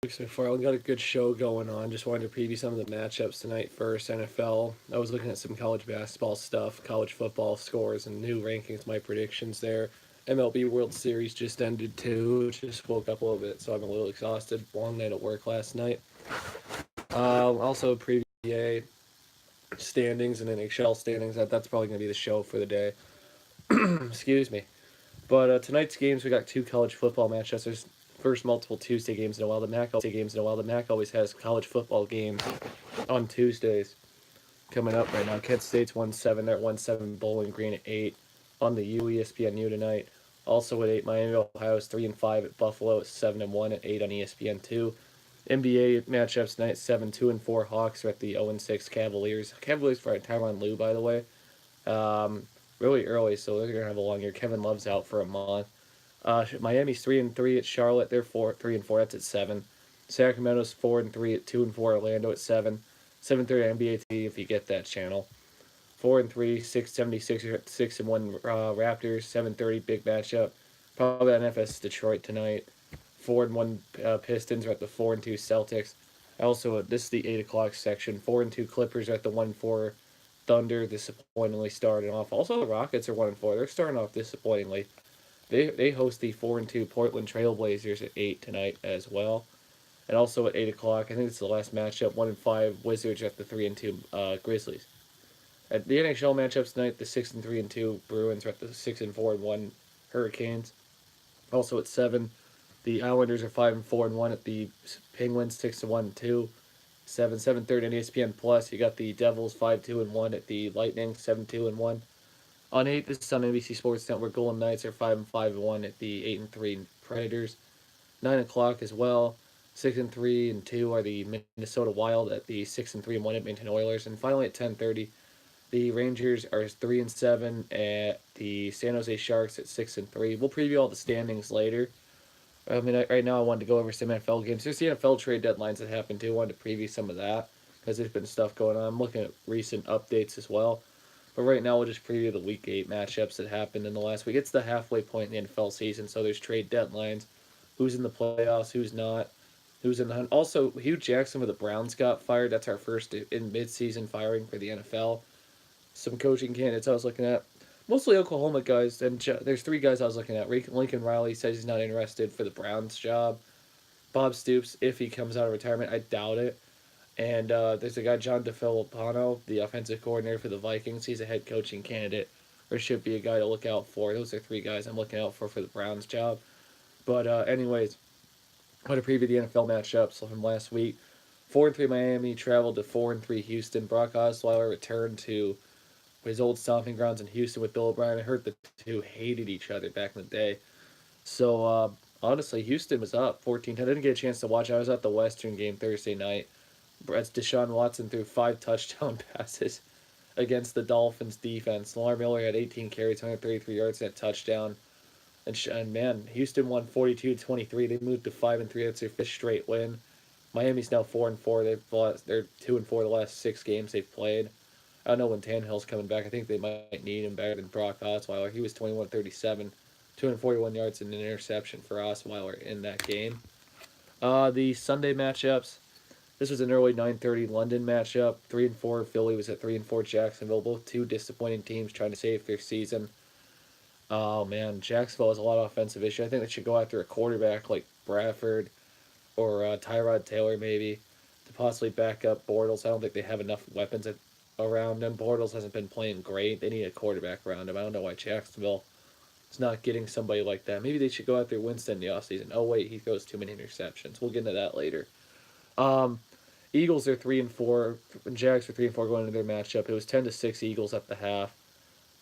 So far, we got a good show going on. Just wanted to preview some of the matchups tonight. First, NFL. I was looking at some college basketball stuff, college football scores, and new rankings. My predictions there. MLB World Series just ended too. Just woke up a little bit, so I'm a little exhausted. Long night at work last night. Also preview NBA standings and NHL standings. That's probably gonna be the show for the day. Excuse me. But tonight's games, we got two college football matchups. There's first multiple Tuesday games in a while. The MAC always has college football games on Tuesdays coming up right now. Kent State's 1-7. They're at 1-7. Bowling Green at 8 on the ESPNU tonight. Also at 8, Miami Ohio is 3-5 at Buffalo at 7-1 at 8 on ESPN2. NBA matchups tonight: 7-2-4 Hawks are at the 0-6 Cavaliers. Cavaliers for Tyronn Lue, by the way. Um, really early, so they're gonna have a long year. Kevin Love's out for a month. Miami's 3-3 at Charlotte. They're 3-4. That's at 7. Sacramento's 4-3 at 2-4. Orlando at 7. 7:30 NBA TV if you get that channel. 4-3, 676 at 6-1 Raptors. 7:30 big matchup. Probably on FS Detroit tonight. 4-1 Pistons are at the 4-2 Celtics. Also, this is the 8 o'clock section. 4-2 Clippers are at the 1-4 Thunder. Disappointingly starting off. Also, the Rockets are 1-4. They're starting off disappointingly. They host the 4-2 Portland Trailblazers at 8 tonight as well. And also at 8 o'clock, I think it's the last matchup. 1-5 Wizards at the 3-2 Grizzlies. At the NHL matchups tonight, the 6-3-2 Bruins are at the 6-4-1 Hurricanes. Also at 7, the Islanders are 5-4-1 at the Penguins, 6-1-2. 7:30 on ESPN Plus. You got the Devils 5-2-1 at the Lightning, 7-2-1. On 8, this is on NBC Sports Network. Golden Knights are 5-5-1 at the 8-3 Predators. 9 o'clock as well. 6-3-2 are the Minnesota Wild at the 6-3-1 Edmonton Oilers. And finally at 10:30, the Rangers are 3-7 at the San Jose Sharks at 6-3. We'll preview all the standings later. I mean, right now I wanted to go over some NFL games. There's the NFL trade deadlines that happened too. I wanted to preview some of that because there's been stuff going on. I'm looking at recent updates as well. But right now we'll just preview the Week 8 matchups that happened in the last week. It's the halfway point in the NFL season, so there's trade deadlines. Who's in the playoffs, who's not, who's in the hunt. Also, Hugh Jackson with the Browns got fired. That's our first in mid-season firing for the NFL. Some coaching candidates I was looking at. Mostly Oklahoma guys, and there's 3 guys I was looking at. Lincoln Riley says he's not interested for the Browns job. Bob Stoops, if he comes out of retirement, I doubt it. And there's a guy, John DeFilippo, the offensive coordinator for the Vikings. He's a head coaching candidate, or should be a guy to look out for. Those are 3 guys I'm looking out for the Browns job. But anyways, I want to preview the NFL matchups from last week. 4-3 Miami traveled to 4-3 Houston. Brock Osweiler returned to his old stomping grounds in Houston with Bill O'Brien. I heard the two hated each other back in the day. So honestly, Houston was up 14-10. I didn't get a chance to watch. I was at the Western game Thursday night. As Deshaun Watson threw 5 touchdown passes against the Dolphins defense. Lamar Miller had 18 carries, 133 yards, and a touchdown. And man, Houston won 42-23. They moved to 5-3. That's their 5th straight win. Miami's now 4-4. They're 2-4 the last 6 games they've played. I don't know when Tannehill's coming back. I think they might need him better than Brock Osweiler. He was 21-37, 241 yards and an interception for Osweiler in that game. The Sunday matchups. This was an early 9:30 London matchup. 3-4 Philly was at 3-4 Jacksonville. Both two disappointing teams trying to save their season. Oh man, Jacksonville has a lot of offensive issues. I think they should go after a quarterback like Bradford or Tyrod Taylor maybe to possibly back up Bortles. I don't think they have enough weapons around him. Bortles hasn't been playing great. They need a quarterback around him. I don't know why Jacksonville is not getting somebody like that. Maybe they should go after Winston in the offseason. Oh wait, he throws too many interceptions. We'll get into that later. Um, Eagles are 3-4. Jags are 3-4 going into their matchup. It was 10-6 Eagles at the half.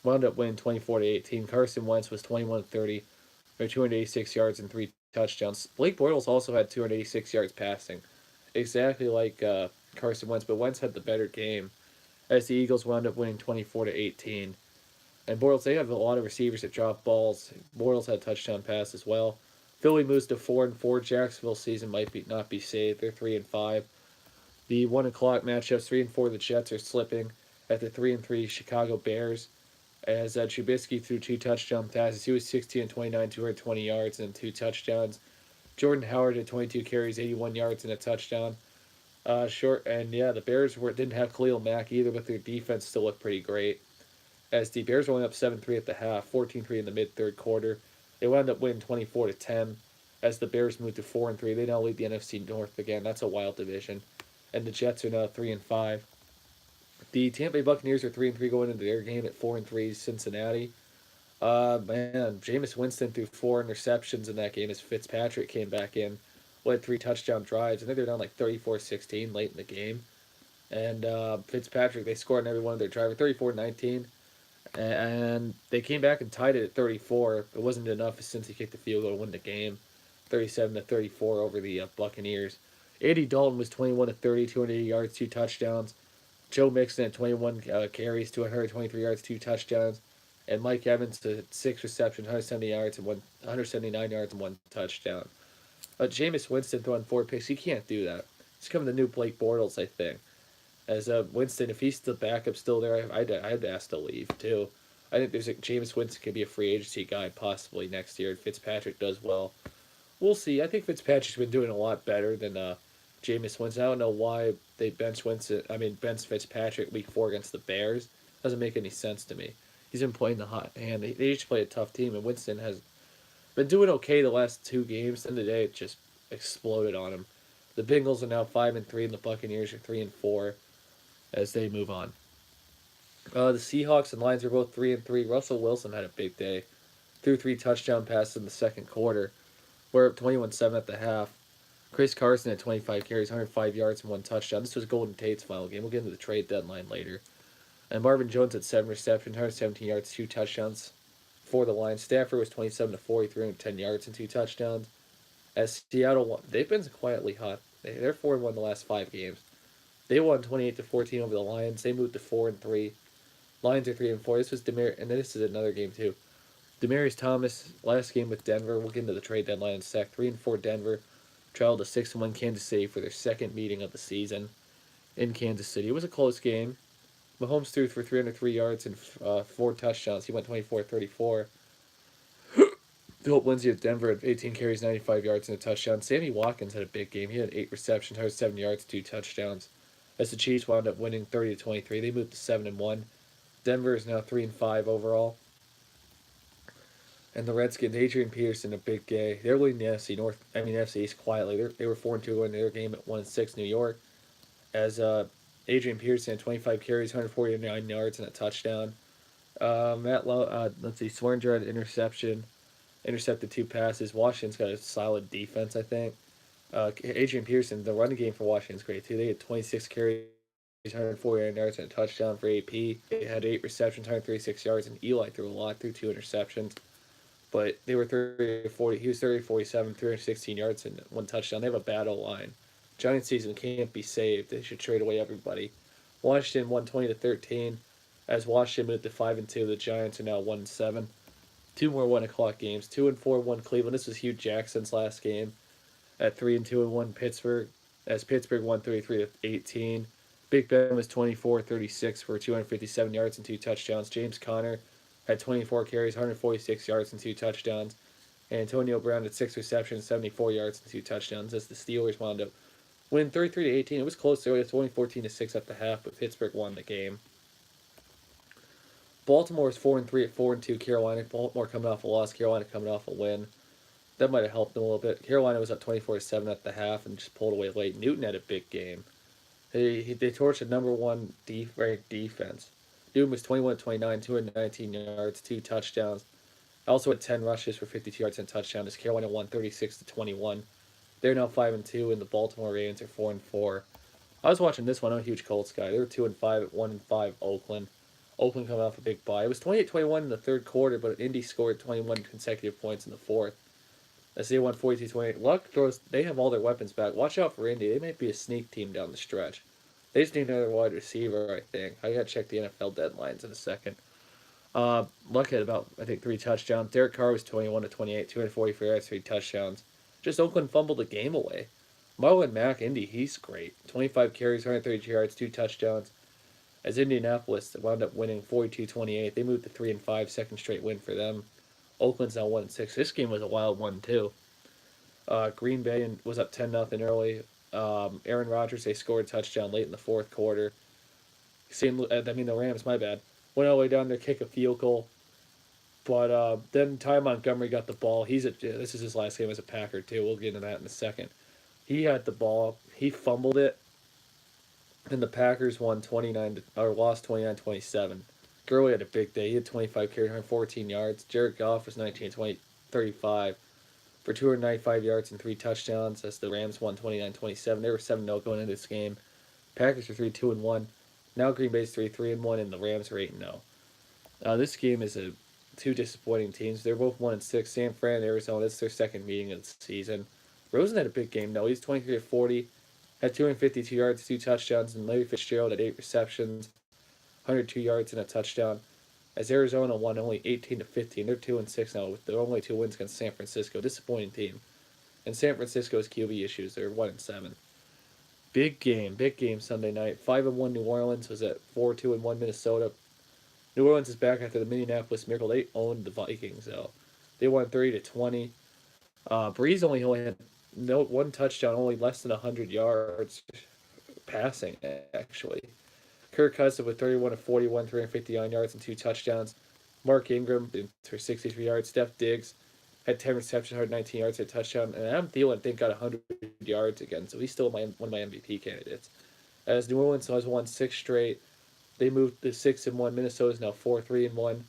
Wound up winning 24-18. Carson Wentz was 21-30 for 286 yards and 3 touchdowns. Blake Bortles also had 286 yards passing, exactly like Carson Wentz, but Wentz had the better game as the Eagles wound up winning 24-18. And Bortles, they have a lot of receivers that drop balls. Bortles had a touchdown pass as well. Philly moves to 4-4. Jacksonville season might not be saved. They're 3-5. The 1 o'clock matchups, 3-4, the Jets are slipping at the 3-3 Chicago Bears. As Trubisky threw 2 touchdown passes, he was 16-29, 220 yards and 2 touchdowns. Jordan Howard had 22 carries, 81 yards, and a touchdown. Short and yeah, the Bears didn't have Khalil Mack either, but their defense still looked pretty great. As the Bears were only up 7-3 at the half, 14-3 in the mid third quarter. They wound up winning 24-10. As the Bears moved to 4-3, they now lead the NFC North again. That's a wild division, and the Jets are now 3-5. The Tampa Bay Buccaneers are 3-3 going into their game at 4-3 Cincinnati. Man, Jameis Winston threw 4 interceptions in that game as Fitzpatrick came back in, led 3 touchdown drives. I think they're down like 34-16 late in the game. And Fitzpatrick, they scored on every one of their drives, 34-19. And they came back and tied it at 34. It wasn't enough since he kicked the field goal to win the game, 37-34 over the Buccaneers. Andy Dalton was 21-30, 280 yards, 2 touchdowns. Joe Mixon had 21 carries, 223 yards, 2 touchdowns. And Mike Evans had 6 receptions, 170 yards, and 179 yards and 1 touchdown. Jameis Winston throwing 4 picks. He can't do that. He's coming the new Blake Bortles, I think. As Winston, if he's the backup still there, I'd ask to leave too. I think there's Jameis Winston could be a free agency guy possibly next year if Fitzpatrick does well. We'll see. I think Fitzpatrick's been doing a lot better than Jameis Winston. I don't know why they bench Fitzpatrick week 4 against the Bears. Doesn't make any sense to me. He's been playing the hot hand. They each play a tough team, and Winston has been doing okay the last 2 games. And today it just exploded on him. The Bengals are now 5-3, and the Buccaneers are 3-4 as they move on. The Seahawks and Lions are both 3-3. Russell Wilson had a big day. Threw 3 touchdown passes in the second quarter. We're up 21-7 at the half. Chris Carson had 25 carries, 105 yards, and 1 touchdown. This was Golden Tate's final game. We'll get into the trade deadline later. And Marvin Jones had 7 receptions, 117 yards, 2 touchdowns for the Lions. Stafford was 27-4, 310 yards and 2 touchdowns. As Seattle won, they've been quietly hot. They're 4-1 the last 5 games. They won 28-14 over the Lions. They moved to 4-3. Lions are 3-4. This was and this is another game too. Demaryius Thomas last game with Denver. We'll get into the trade deadline in a sec. 3-4 Denver traveled to 6-1 Kansas City for their second meeting of the season in Kansas City. It was a close game. Mahomes threw for 303 yards and 4 touchdowns. He went 24-34. Philip Lindsay of Denver had 18 carries, 95 yards, and a touchdown. Sammy Watkins had a big game. He had 8 receptions, 107 yards, 2 touchdowns. As the Chiefs wound up winning 30-23, they moved to 7-1. Denver is now 3-5 overall. And the Redskins, Adrian Peterson, a big day. They're leading the NFC East quietly. They were 4-2 in their game at 1-6 New York. As Adrian Peterson had 25 carries, 149 yards, and a touchdown. Swearinger had an interception. Intercepted 2 passes. Washington's got a solid defense, I think. Adrian Peterson, the running game for Washington's great too. They had 26 carries, 149 yards, and a touchdown for AP. They had 8 receptions, 136 yards, and Eli threw a lot, threw 2 interceptions. But they were 30-40. He was 30-47, 316 yards, and 1 touchdown. They have a bad O-line. Giants season can't be saved. They should trade away everybody. Washington won 20-13. As Washington moved to 5-2, the Giants are now 1-7. 2 more 1 o'clock games. 2-4 won Cleveland. This was Hugh Jackson's last game. At 3-2 won Pittsburgh. As Pittsburgh won 33-18. Big Ben was 24-36 for 257 yards and 2 touchdowns. James Conner had 24 carries, 146 yards and 2 touchdowns. And Antonio Brown had 6 receptions, 74 yards and 2 touchdowns. As the Steelers wound up winning 33-18. It was close there. It was only 14-6 at the half, but Pittsburgh won the game. Baltimore is 4-3 at 4-2 Carolina. Baltimore coming off a loss. Carolina coming off a win. That might have helped them a little bit. Carolina was up 24-7 at the half and just pulled away late. Newton had a big game. They torched the number 1 ranked defense. Newton was 21-29, 219 yards, 2 touchdowns. Also had 10 rushes for 52 yards and a touchdown. As Carolina won 36-21. They're now 5-2, and the Baltimore Ravens are 4-4. I was watching this one. I'm a huge Colts guy. They were 2-5 at 1-5 Oakland. Oakland coming off a big bye. It was 28-21 in the third quarter, but Indy scored 21 consecutive points in the fourth. As they won 42-28. Luck throws. They have all their weapons back. Watch out for Indy. They might be a sneak team down the stretch. They just need another wide receiver, I think. I gotta check the NFL deadlines in a second. Luck had about, I think, 3 touchdowns. Derek Carr was 21-28, 244 yards, 3 touchdowns. Just Oakland fumbled the game away. Marlon Mack, Indy, he's great. 25 carries, 132 yards, 2 touchdowns. As Indianapolis wound up winning 42-28, they moved to 3-5, second straight win for them. Oakland's now 1-6. This game was a wild one too. Green Bay was up 10-0 early. Aaron Rodgers, they scored a touchdown late in the fourth quarter. The Rams, my bad, went all the way down there, kick a field goal. But then Ty Montgomery got the ball. This is his last game as a Packer too. We'll get into that in a second. He had the ball. He fumbled it, and the Packers won 29 or lost 29-27. Gurley had a big day. He had 25 carries, 114 yards. Jared Goff was 19 20 35 for 295 yards and 3 touchdowns as the Rams won 29-27. They were 7-0 going into this game. Packers are 3-2-1. Now Green Bay's 3-3-1, and the Rams are 8-0. This game is two disappointing teams. They're both 1-6. San Fran and Arizona. It's their second meeting of the season. Rosen had a big game though. He's 23-40, had 252 yards, 2 touchdowns, and Larry Fitzgerald had 8 receptions, 102 yards and a touchdown. As Arizona won only 18-15, they're 2-6 now with their only 2 wins against San Francisco. Disappointing team. And San Francisco's QB issues. They're 1-7. Big game Sunday night. 5-1 New Orleans was at 4-2-1 Minnesota. New Orleans is back after the Minneapolis Miracle. They owned the Vikings though. They won 30-20. Breeze only had one touchdown, only less than 100 yards passing actually. Kirk Cousins with 31-41, 359 yards and 2 touchdowns. Mark Ingram for 63 yards. Steph Diggs had 10 receptions, 119 yards, a touchdown. And Adam Thielen, I think, got 100 yards again, so he's still one of my MVP candidates. As New Orleans has won 6 straight, they moved to 6-1. Minnesota's now 4-3-1.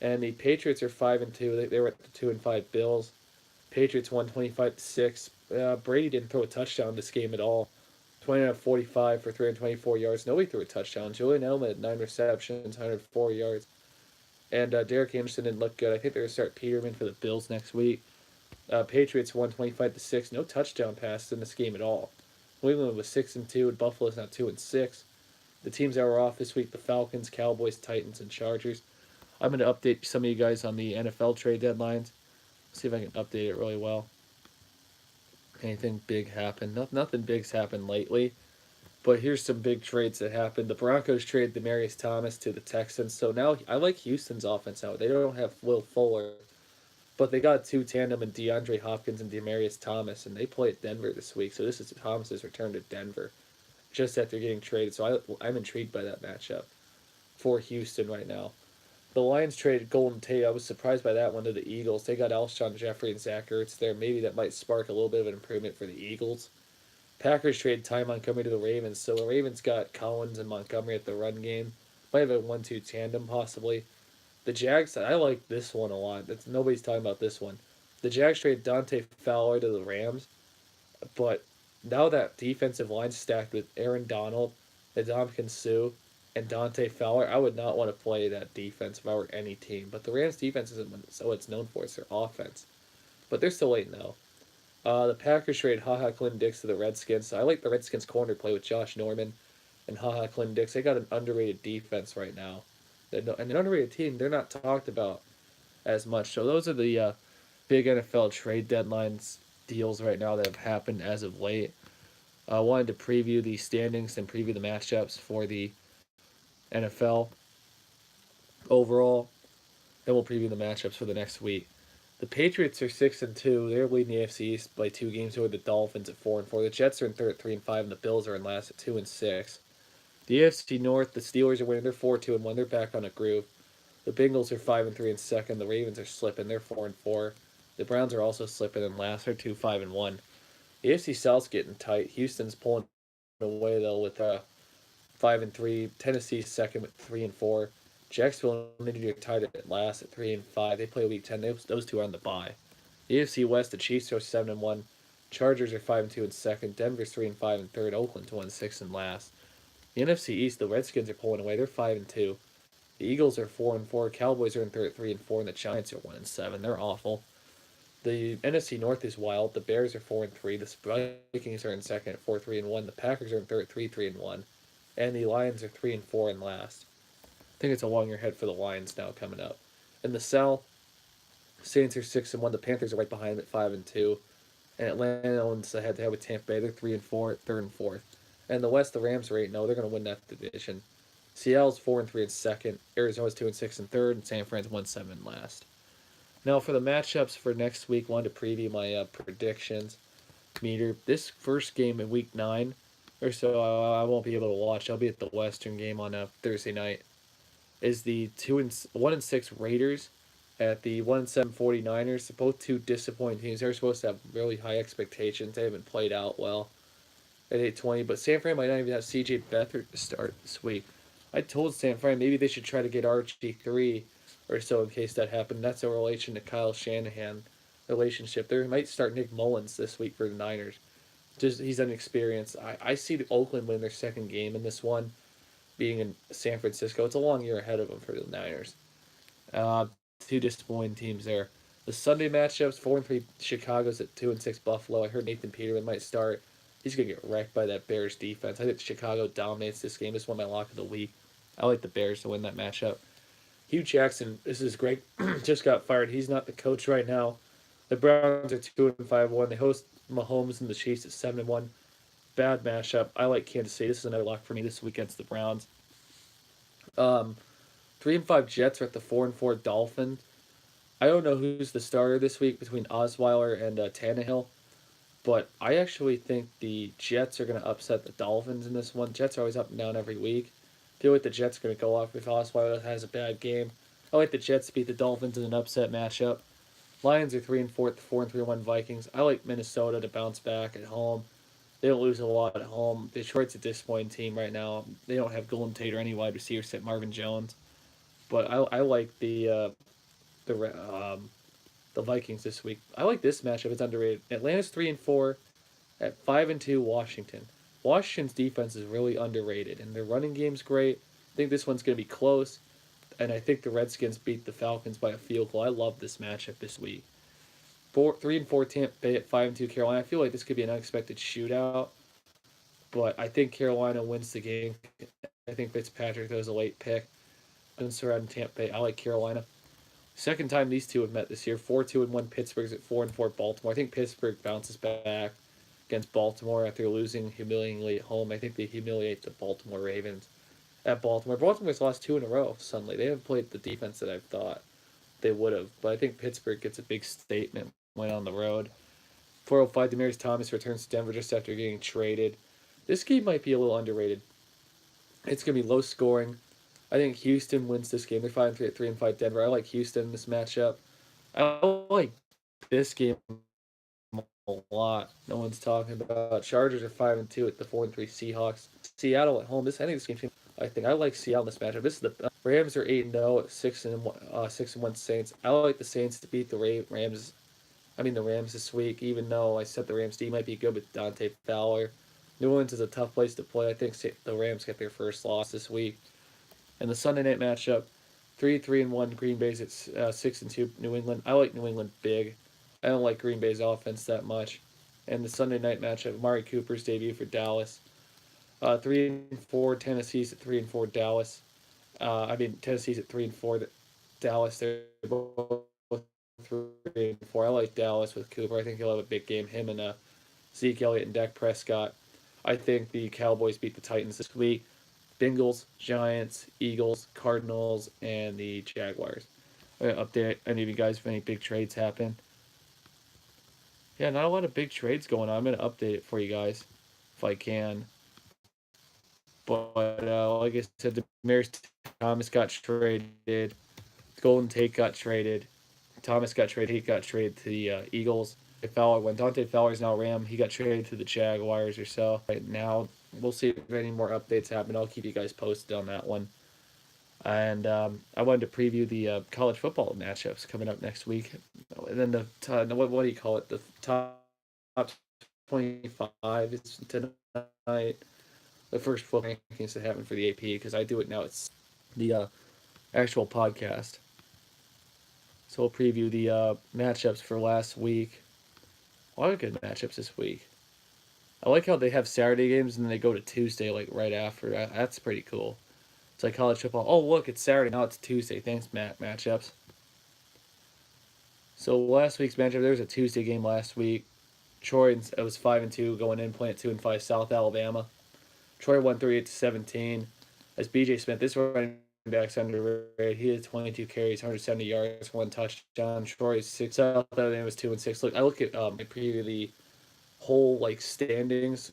And the Patriots are 5-2. They were at the 2-5 Bills. Patriots won 25-6. Brady didn't throw a touchdown this game at all. 29-45 for 324 yards. Nobody threw a touchdown. Julian Edelman had 9 receptions, 104 yards. And Derek Anderson didn't look good. I think they're going to start Peterman for the Bills next week. Patriots won 25-6. No touchdown passes in this game at all. New England was 6-2, and Buffalo's now 2-6. The teams that were off this week: the Falcons, Cowboys, Titans, and Chargers. I'm going to update some of you guys on the NFL trade deadlines. See if I can update it really well. Anything big happened? Nothing big's happened lately. But here's some big trades that happened. The Broncos traded Demaryius Thomas to the Texans. So now I like Houston's offense now. They don't have Will Fuller, but they got 2 tandem in DeAndre Hopkins and Demaryius Thomas, and they play at Denver this week. So this is Thomas's return to Denver, just after getting traded. So I'm intrigued by that matchup for Houston right now. The Lions traded Golden Tate. I was surprised by that one to the Eagles. They got Alshon Jeffrey and Zach Ertz there. Maybe that might spark a little bit of an improvement for the Eagles. Packers traded Ty Montgomery to the Ravens. So the Ravens got Collins and Montgomery at the run game. Might have a 1-2 tandem possibly. The Jags, I like this one a lot. Nobody's talking about this one. The Jags traded Dante Fowler to the Rams. But now that defensive line's stacked with Aaron Donald, Ndamukong Suh, and Dante Fowler, I would not want to play that defense if I were any team. But the Rams' defense isn't so it's known for. It's their offense. But they're still 8-0. The Packers traded HaHa Clinton Dix to the Redskins. So I like the Redskins corner play with Josh Norman and HaHa Clinton Dix. They got an underrated defense right now. And an underrated team, they're not talked about as much. So those are the big NFL trade deadlines deals right now that have happened as of late. I wanted to preview the standings and preview the matchups for the NFL overall. Then we'll preview the matchups for the next week. The Patriots are 6-2. They're leading the AFC East by 2 games over the Dolphins at 4-4. The Jets are in third at 3-5, and the Bills are in last at 2-6. The AFC North, the Steelers are winning. They're 4-2-1. They're back on a groove. The Bengals are 5-3 in second. The Ravens are slipping. They're 4-4. The Browns are also slipping in last. They're 2-5-1. The AFC South's getting tight. Houston's pulling away though with 5-3. Tennessee's second with 3-4. Jacksonville and Indy are tied at last at 3-5. They play Week 10. Those two are on the bye. The AFC West, the Chiefs are 7-1. Chargers are 5-2 in second. Denver's 3-5 in third. Oakland's 1-6 in last. The NFC East, the Redskins are pulling away. They're 5-2. The Eagles are 4-4. Cowboys are in third at 3-4, and the Giants are 1-7. They're awful. The NFC North is wild. The Bears are 4-3. The Vikings are in second at 4-3-1. The Packers are in third at 3-3-1, and the Lions are 3-4 in last. I think it's a long year ahead for the Lions now coming up. In the South, Saints are 6-1. The Panthers are right behind them at 5-2, and Atlanta owns the head-to-head with Tampa Bay. They're 3-4 at third and fourth. And the West, the Rams are 8-0. They're going to win that division. Seattle's 4-3 in second. Arizona's 2-6 in third, and San Fran's 1-7 in last. Now for the matchups for next week, wanted to preview my predictions meter. This first game in week 9 or so, I won't be able to watch. I'll be at the Western game on a Thursday night. Is the 1-6 Raiders at the 1-7 49ers. Both two disappointing teams. They're supposed to have really high expectations. They haven't played out well at 8:20. But San Fran might not even have C.J. Beathard to start this week. I told San Fran maybe they should try to get RG3 or so in case that happened. That's a relation to Kyle Shanahan relationship. They might start Nick Mullins this week for the Niners. Just he's inexperienced. I see the Oakland win their second game in this one, being in San Francisco. It's a long year ahead of them for the Niners. Uh, Two disappointing teams there. The Sunday matchups: 4-3 Chicago's at 2-6 Buffalo. I heard Nathan Peterman might start. He's gonna get wrecked by that Bears defense. I think Chicago dominates this game. This one my lock of the week. I like the Bears to win that matchup. Hugh Jackson, this is great. Just got fired. He's not the coach right now. The Browns are 2-5-1. They host Mahomes and the Chiefs at 7-1. Bad matchup. I like Kansas City. This is another lock for me this week against the Browns. 3-5 Jets are at the 4-4 Dolphins. I don't know who's the starter this week between Osweiler and Tannehill, but I actually think the Jets are going to upset the Dolphins in this one. Jets are always up and down every week. I feel like the Jets are going to go off if Osweiler has a bad game. I like the Jets to beat the Dolphins in an upset matchup. Lions are 3-4 at the 4-3-1 Vikings. I like Minnesota to bounce back at home. They don't lose a lot at home. Detroit's a disappointing team right now. They don't have Golden Tate or any wide receivers except Marvin Jones. But I like the Vikings this week. I like this matchup. It's underrated. Atlanta's 3-4 at 5-2 Washington. Washington's defense is really underrated, and their running game's great. I think this one's going to be close, and I think the Redskins beat the Falcons by a field goal. I love this matchup this week. 3-4 Tampa Bay at 5-2 Carolina. I feel like this could be an unexpected shootout, but I think Carolina wins the game. I think Fitzpatrick throws a late pick. I'm surrounding Tampa Bay. I like Carolina. Second time these two have met this year. 4-2-1 Pittsburgh's at 4-4 Baltimore. I think Pittsburgh bounces back against Baltimore after losing humiliatingly at home. I think they humiliate the Baltimore Ravens at Baltimore. Baltimore's lost 2 in a row suddenly. They haven't played the defense that I thought they would have. But I think Pittsburgh gets a big statement win on the road. 405 Demaryius Thomas returns to Denver just after getting traded. This game might be a little underrated. It's going to be low scoring. I think Houston wins this game. They're 5-3 at 3-5 Denver. I like Houston in this matchup. I like this game a lot. No one's talking about. Chargers are 5-2 at the 4-3 Seahawks. Seattle at home. I think this game. I like Seattle in this matchup. This is the Rams are 8-0 at 6-1 Saints. I like the Saints to beat the Rams. The Rams this week. Even though I said the Rams D might be good with Dante Fowler. New Orleans is a tough place to play. I think the Rams get their first loss this week. And the Sunday night matchup, 3-1 Green Bay's at 6-2 New England. I like New England big. I don't like Green Bay's offense that much. And the Sunday night matchup, Amari Cooper's debut for Dallas. 3-4 Tennessee's at 3-4 Dallas. Tennessee's at 3-4 Dallas. They're both 3-4. I like Dallas with Cooper. I think he'll have a big game. Him and Zeke Elliott and Dak Prescott. I think the Cowboys beat the Titans this week. Bengals, Giants, Eagles, Cardinals, and the Jaguars. Update any of you guys if any big trades happen. Yeah, not a lot of big trades going on. I'm going to update it for you guys if I can. But like I said, Demaryius Thomas got traded. Golden Tate got traded. Thomas got traded. Tate got traded to the Eagles. Dante Fowler's now Ram. He got traded to the Jaguars or so. Right now, we'll see if any more updates happen. I'll keep you guys posted on that one. And I wanted to preview the college football matchups coming up next week. And then what do you call it? The top 25 is tonight. The first football rankings that happen for the AP because I do it now. It's the actual podcast. So we'll preview the matchups for last week. A lot of good matchups this week. I like how they have Saturday games and then they go to Tuesday like right after. That's pretty cool. It's like college football. Oh, look, it's Saturday. Now it's Tuesday. Thanks, Matt. Matchups. So last week's matchup, there was a Tuesday game last week. Troy, it was 5-2 going in, playing at 2-5 South Alabama. Troy won 38-17. As BJ Smith, this running back's underrated. He had 22 carries, 170 yards, one touchdown. Troy's six. South Alabama was 2-6. Look, I look at my preview the whole like standings,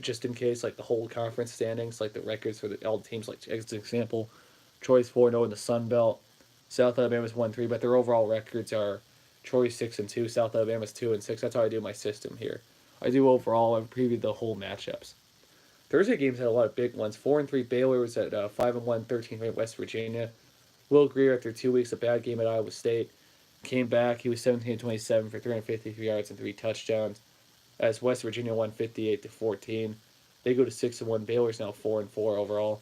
just in case, like the whole conference standings, like the records for all the teams. Like as an example, Troy's 4-0 in the Sun Belt. South Alabama's 1-3, but their overall records are Troy's 6-2, South Alabama's 2-6. That's how I do my system here. I do overall. I've previewed the whole matchups. Thursday games had a lot of big ones. 4-3 Baylor was at 5-1, 13th West Virginia. Will Grier, after 2 weeks of bad game at Iowa State, came back. He was 17-27 for 353 yards and 3 touchdowns. As West Virginia won 58-14. They go to 6-1. Baylor's now 4-4 overall.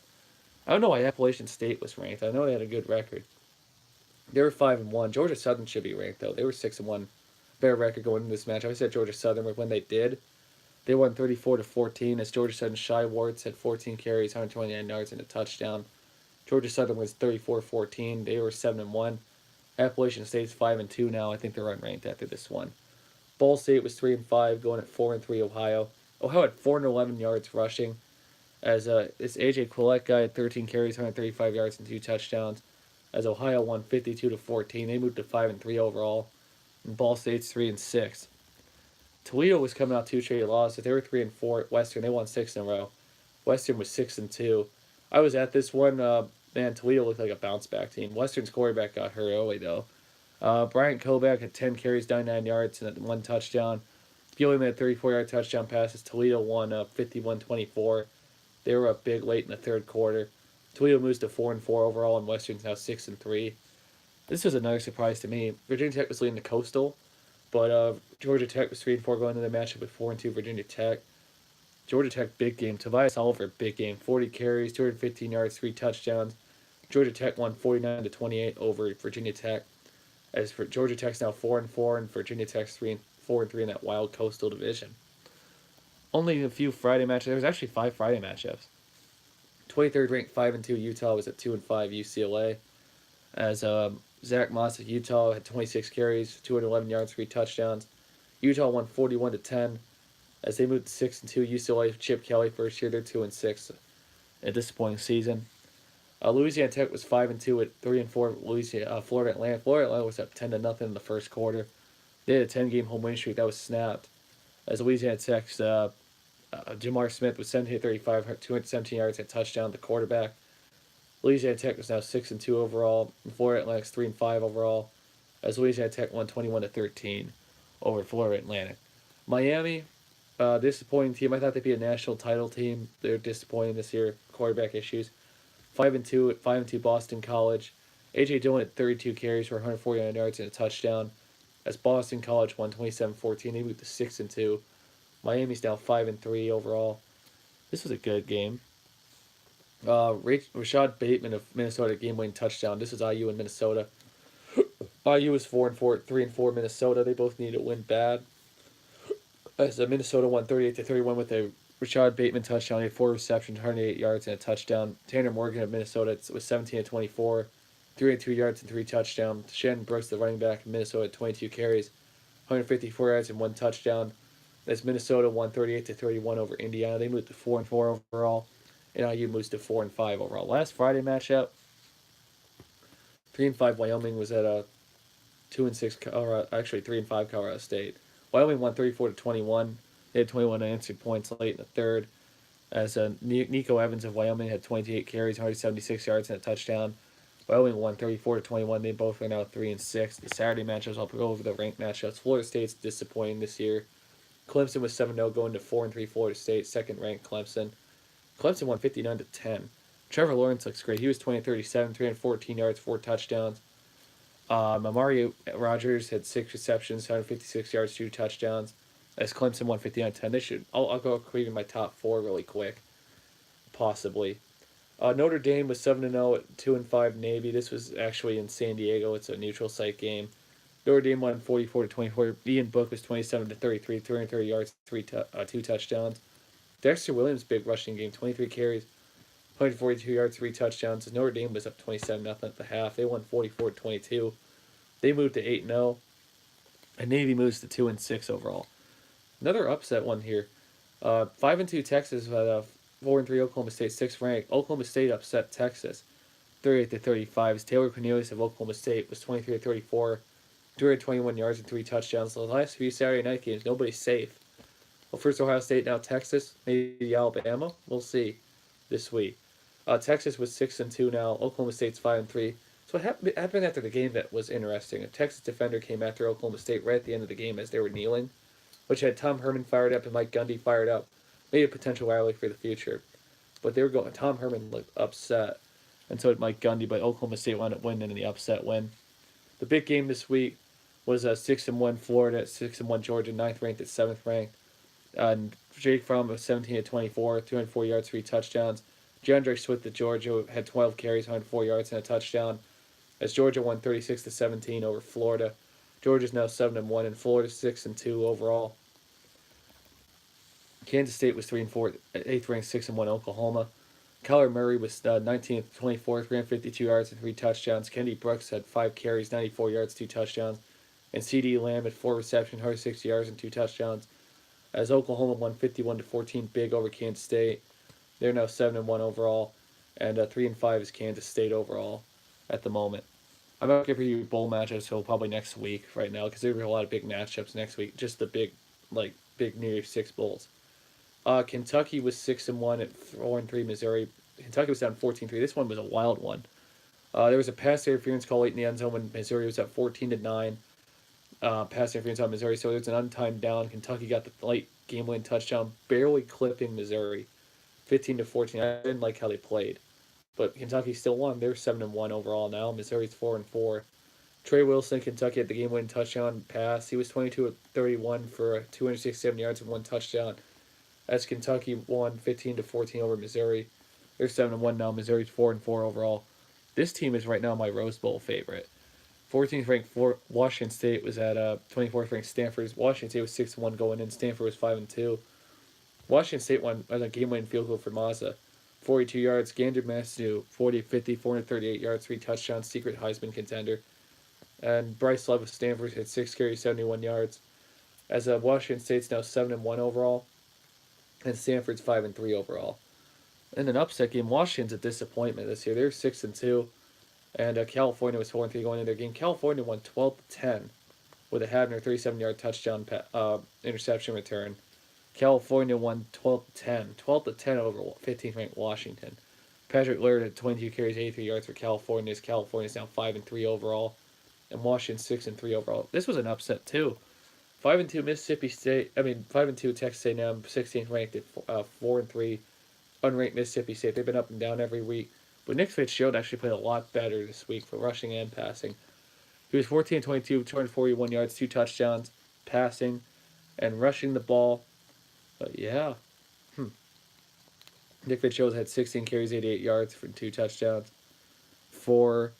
I don't know why Appalachian State was ranked. I know they had a good record. They were 5-1. Georgia Southern should be ranked though. They were 6-1. Better record going into this match. I said Georgia Southern, but when they did, they won 34-14. As Georgia Southern Shy Warts had 14 carries, 129 yards, and a touchdown. Georgia Southern was 34-14. They were 7-1. Appalachian State's 5-2 now. I think they're unranked after this one. Ball State was 3-5, going at 4-3 Ohio. Ohio had 411 yards rushing. As this AJ Quillette guy had 13 carries, 135 yards, and 2 touchdowns. As Ohio won 52-14, they moved to 5-3 overall. And Ball State's 3-6. Toledo was coming out 2 straight losses. They were 3-4 at Western. They won 6 in a row. Western was 6-2. I was at this one. Man, Toledo looked like a bounce back team. Western's quarterback got hurt early though. Bryant Koback had 10 carries, 99 yards, and 1 touchdown. Gilliam had 34-yard touchdown passes. Toledo won 51-24. They were up big late in the third quarter. Toledo moves to 4-4 overall, and Western's now 6-3. This was another surprise to me. Virginia Tech was leading the Coastal, but Georgia Tech was 3-4 going into the matchup with 4-2 Virginia Tech. Georgia Tech big game. Tobias Oliver big game. 40 carries, 215 yards, 3 touchdowns. Georgia Tech won 49-28 over Virginia Tech. As for Georgia Tech's now 4-4, and Virginia Tech's 3-4 in that wild Coastal division. Only a few Friday matchups. There was actually 5 Friday matchups. 23rd ranked 5-2 Utah was at 2-5 UCLA. As Zach Moss at Utah had 26 carries, 211 yards, 3 touchdowns. Utah won 41-10. As they moved to 6-2, UCLA Chip Kelly first year, they're 2-6. A disappointing season. Louisiana Tech was 5-2 at 3-4. Florida Atlantic. Florida Atlantic was up 10-0 in the first quarter. They had a 10-game home win streak that was snapped. As Louisiana Tech's Jamar Smith was 17-35, 217 yards, and a touchdown. The quarterback. Louisiana Tech was now 6-2 overall. And Florida Atlantic's 3-5 overall. As Louisiana Tech won 21-13 over Florida Atlantic. Miami, disappointing team. I thought they'd be a national title team. They're disappointing this year. Quarterback issues. 5-2 at 5-2 Boston College. AJ Dillon had 32 carries for 149 yards and a touchdown. As Boston College won 27-14, they moved to 6-2. Miami's now 5-3 overall. This was a good game. Rashad Bateman of Minnesota game-winning touchdown. This is IU and Minnesota. IU was 4-4, 3-4 Minnesota. They both needed to win bad. As Minnesota won 38-31 with a Rashad Bateman touchdown. He had 4 receptions, 108 yards, and a touchdown. Tanner Morgan of Minnesota was 17-24, 302 yards and 3 touchdowns. Shannon Brooks, the running back of Minnesota, had 22 carries, 154 yards, and 1 touchdown. As Minnesota won 38-31 over Indiana. They moved to 4-4 overall, and IU moves to 4-5 overall. Last Friday matchup, 3-5 Wyoming was at a 2-6 Colorado, actually 3-5 Colorado State. Wyoming won 34-21. They had 21 unanswered points late in the third. As Nico Evans of Wyoming had 28 carries, 176 yards, and a touchdown. Wyoming won 34-21. They both are now 3-6. The Saturday matchups, I'll go over the ranked matchups. Florida State's disappointing this year. Clemson was 7-0 going to 4-3 Florida State, second ranked Clemson. Clemson won 59-10. Trevor Lawrence looks great. He was 20-37, 314 yards, 4 touchdowns. Amari Rogers had 6 receptions, 156 yards, 2 touchdowns. As Clemson won 59-10. They should. I'll go creating my top 4 really quick, possibly. Notre Dame was 7-0 at 2-5 Navy. This was actually in San Diego. It's a neutral site game. Notre Dame won 44-24. Ian Book was 27-33, 330 yards, 2 touchdowns. Dexter Williams' big rushing game, 23 carries, 142 yards, 3 touchdowns. Notre Dame was up 27-0 at the half. They won 44-22. They moved to 8-0, and Navy moves to 2-6 overall. Another upset one here. 5-2 Texas had a 4-3 Oklahoma State, 6th ranked. Oklahoma State upset Texas. 38-35. Taylor Cornelius of Oklahoma State was 23-34, 221 yards and 3 touchdowns. The last few Saturday night games, nobody's safe. Well, first Ohio State, now Texas, maybe Alabama. We'll see this week. Texas was 6-2 now. Oklahoma State's 5-3. So what happened after the game that was interesting? A Texas defender came after Oklahoma State right at the end of the game as they were kneeling, which had Tom Herman fired up and Mike Gundy fired up. Maybe a potential rivalry for the future. But they were going. Tom Herman looked upset, and so did Mike Gundy. But Oklahoma State wound up winning in the upset win. The big game this week was 6-1 Florida at 6-1 Georgia, 9th ranked at 7th ranked. And Jake Fromm was 17-24, 204 yards, 3 touchdowns. DeAndre Swift of Georgia had 12 carries, 104 yards, and a touchdown. As Georgia won 36-17 over Florida. Georgia's now 7-1, and Florida's 6-2 overall. Kansas State was 3-4, 8th ranked, 6-1 Oklahoma. Kyler Murray was 19-24, 352 yards and 3 touchdowns. Kennedy Brooks had 5 carries, 94 yards, 2 touchdowns. And C.D. Lamb had 4 receptions, 160 yards and 2 touchdowns. As Oklahoma won 51-14 big over Kansas State. They're now 7-1 overall, and 3-5 is Kansas State overall at the moment. I'm not going to preview bowl matchups until probably next week right now because there's a lot of big matchups next week. Just the big New Year's Six bowls. Kentucky was 6-1 at 4-3 Missouri. Kentucky was down 14-3. This one was a wild one. There was a pass interference call late in the end zone when Missouri was up 14-9. Pass interference on Missouri, so there's an untimed down. Kentucky got the late game-winning touchdown, barely clipping Missouri, 15-14. I didn't like how they played, but Kentucky still won. They're 7-1 overall now. Missouri's 4-4. Trey Wilson, Kentucky had the game-winning touchdown pass. He was 22-31 for 267 yards and 1 touchdown. As Kentucky won 15-14 over Missouri. They're 7-1 now. Missouri's 4-4 overall. This team is right now my Rose Bowl favorite. 14th ranked Washington State was at 24th ranked Stanford. Washington State was 6-1 going in. Stanford was 5-2. Washington State won a game-winning field goal for Mazza. 42 yards. Gander Massey, 40-50, 438 yards, 3 touchdowns. Secret Heisman contender. And Bryce Love of Stanford had 6 carries, 71 yards. As Washington State's now 7-1 overall. And Stanford's 5-3 overall. In an upset game, Washington's a disappointment this year. They're 6-2. And California was 4-3 going into their game. California won 12-10 with a Habner 37-yard touchdown interception return. California won 12-10. 12-10 over 15th ranked Washington. Patrick Laird had 22 carries, 83 yards for California. California's now 5-3 overall. And Washington 6-3 overall. This was an upset too. 5-2 Mississippi State. 5-2 Texas A&M, 16th ranked at 4-3. Unranked Mississippi State. They've been up and down every week. But Nick Fitzgerald actually played a lot better this week for rushing and passing. He was 14-22, 241 yards, 2 touchdowns, passing, and rushing the ball. But yeah. Nick Fitzgerald had 16 carries, 88 yards for 2 touchdowns. For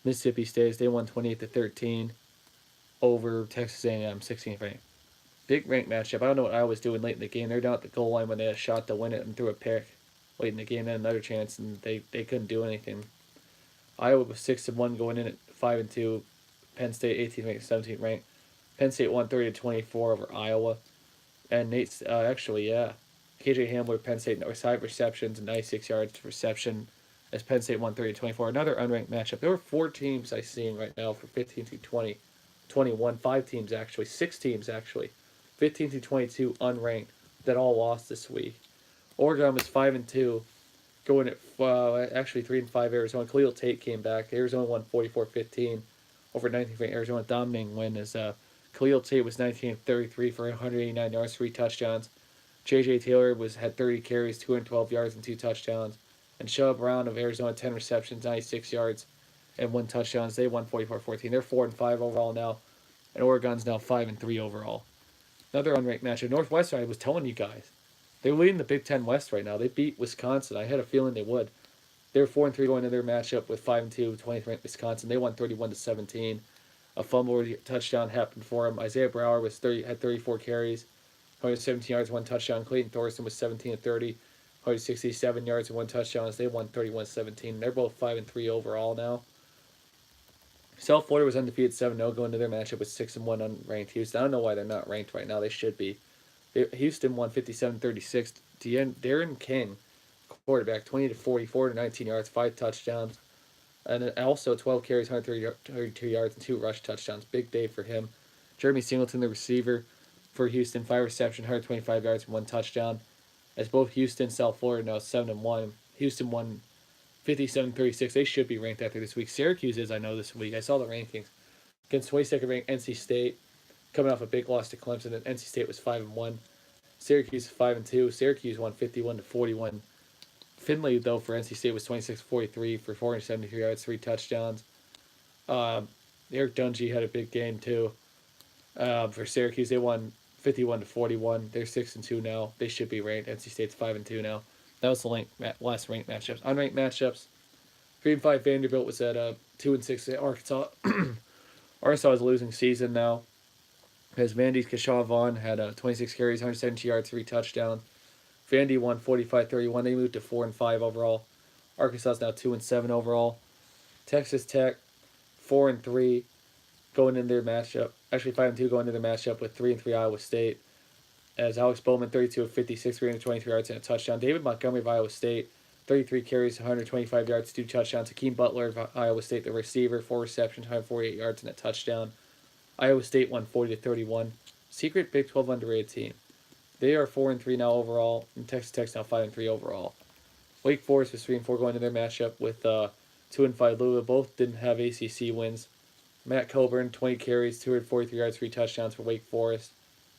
Mississippi State, they won 28-13 over Texas A&M, 16th ranked. Big ranked matchup. I don't know what Iowa was doing late in the game. They're down at the goal line when they had a shot to win it and threw a pick late in the game. They had another chance, and they couldn't do anything. Iowa was 6-1 going in at 5-2. Penn State 18th ranked, 17th ranked. Penn State won 30-24 over Iowa. And KJ Hamler, Penn State, 5 receptions and 96 yards to reception as Penn State won 30-24. Another unranked matchup. There were 4 teams I see right now for 15-20, 21, 5 teams actually, 6 teams actually, 15-22 unranked that all lost this week. Oregon was 5-2, going at 3-5 Arizona. Khalil Tate came back. Arizona won 44-15 over 19th ranked Arizona. Dominating win as Khalil Tate was 19-33 for 189 yards, 3 touchdowns. J.J. Taylor had 30 carries, 212 yards, and 2 touchdowns. And Shelby Brown of Arizona, 10 receptions, 96 yards, and 1 touchdown. They won 44-14. They're 4-5 overall now, and Oregon's now 5-3 overall. Another unranked matchup. Northwestern, I was telling you guys, they're leading the Big Ten West right now. They beat Wisconsin. I had a feeling they would. They're 4-3 going into their matchup with 5-2, 20th ranked Wisconsin. They won 31-17. A fumble touchdown happened for him. Isaiah Brower had 34 carries, 117 yards, 1 touchdown. Clayton Thorson was 17-30, 167 yards and 1 touchdown as they won 31-17. They're both 5-3 overall now. South Florida was undefeated 7-0 going into their matchup with 6-1 unranked Houston. I don't know why they're not ranked right now. They should be. Houston won 57-36. Darren King, quarterback, 20-44 to 19 yards, 5 touchdowns. And also 12 carries, 132 yards, and 2 rush touchdowns. Big day for him. Jeremy Singleton, the receiver for Houston, 5 receptions, 125 yards, and 1 touchdown. As both Houston and South Florida now 7-1. Houston won 57-36. They should be ranked after this week. Syracuse is, I know, this week. I saw the rankings. Against 22nd ranked NC State, coming off a big loss to Clemson, and NC State was 5-1. Syracuse 5-2. Syracuse won 51-41. Finley, though, for NC State was 26-43 for 473 yards, 3 touchdowns. Eric Dungy had a big game too. For Syracuse, they won 51-41. They're 6-2 now. They should be ranked. NC State's 5-2 now. That was the last ranked matchups. Unranked matchups. 3-5 Vanderbilt was at 2-6 Arkansas. Arkansas is a losing season now. As Vandy's Keshawn Vaughn had 26 carries, 170 yards, 3 touchdowns. Vandy won 45-31. They moved to 4-5 overall. Arkansas is now 2-7 overall. Texas Tech 4-3 going into their matchup. Actually 5-2 going into their matchup with 3-3 Iowa State. As Alex Bowman 32 of 56, 323 yards and a touchdown. David Montgomery of Iowa State 33 carries, 125 yards, 2 touchdowns. Hakeem Butler of Iowa State, the receiver, 4 receptions, 148 yards and a touchdown. Iowa State won 40-31. Secret Big 12 underrated team. They are 4-3 now overall, and Texas Tech's now 5-3 overall. Wake Forest was 3-4 going into their matchup with 2-5 Louisville. Both didn't have ACC wins. Matt Coburn 20 carries, 243 yards, 3 touchdowns for Wake Forest,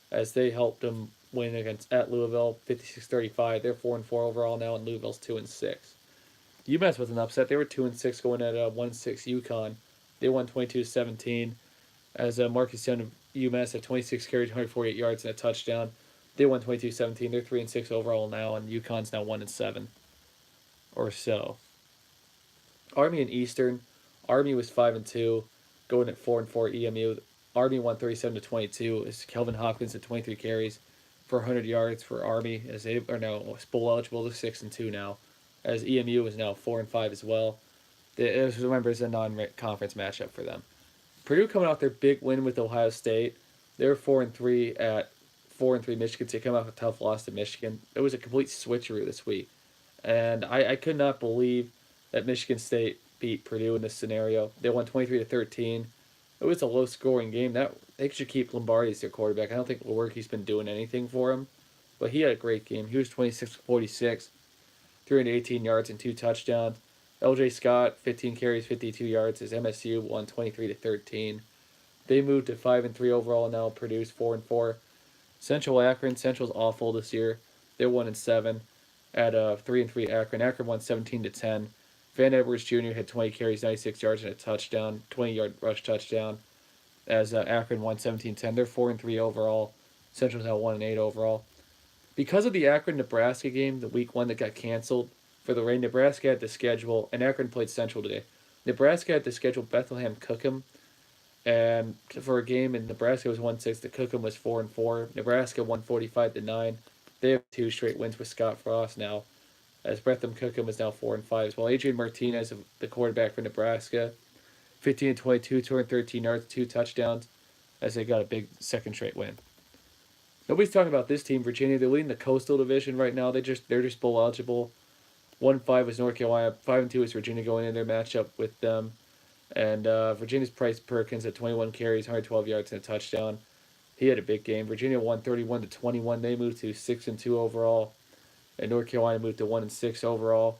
as they helped them win at Louisville 56-35. They're 4-4 overall now, and Louisville's 2-6. UMass was an upset. They were 2-6 going at 1-6 UConn. They won 22-17. As Marcus Young of UMass had 26 carries, 148 yards, and a touchdown. They won 22-17. They're 3-6 overall now, and UConn's now 1-7 or so. Army and Eastern. Army was 5-2, going at 4-4 EMU. Army won 37-22. As Kelvin Hopkins had 23 carries for 100 yards for Army, as they are now bowl eligible. They're 6-2 now, as EMU is now 4-5 as well. Remember, it's a non-conference matchup for them. Purdue coming off their big win with Ohio State. They're 4-3 at 4-3 Michigan State, coming off a tough loss to Michigan. It was a complete switcheroo this week. And I could not believe that Michigan State beat Purdue in this scenario. They won 23-13. It was a low-scoring game. They should keep Lombardi as their quarterback. I don't think Lewerke's been doing anything for him, but he had a great game. He was 26-46, 318 yards and 2 touchdowns. LJ Scott 15 carries, 52 yards. As MSU won 23-13. They moved to 5-3 overall now. Purdue's 4-4. Central Akron. Central's awful this year. They're 1-7 at 3-3 Akron. Akron won 17-10. Van Edwards Jr. had 20 carries, 96 yards and a touchdown, 20-yard rush touchdown. As Akron won 17-10. They're 4-3 overall. Central's now 1-8 overall. Because of the Akron-Nebraska game, the week 1 that got canceled for the rain, Nebraska had to schedule, and Akron played Central today. Nebraska had to schedule Bethlehem Cookham, and for a game, and Nebraska was 1-6. The Cookham was 4-4. Nebraska won 45-9. They have 2 straight wins with Scott Frost now, as Bethlehem Cookham is now 4-5 as well. Adrian Martinez, the quarterback for Nebraska, 15-22, 213 yards, 2 touchdowns, as they got a big second straight win. Nobody's talking about this team, Virginia. They're leading the Coastal Division right now. They're just bowl eligible. 1-5 was North Carolina. 5-2 is Virginia going in their matchup with them. And Virginia's Bryce Perkins at 21 carries, 112 yards and a touchdown. He had a big game. Virginia won 31-21. They moved to 6-2 overall, and North Carolina moved to 1-6 overall.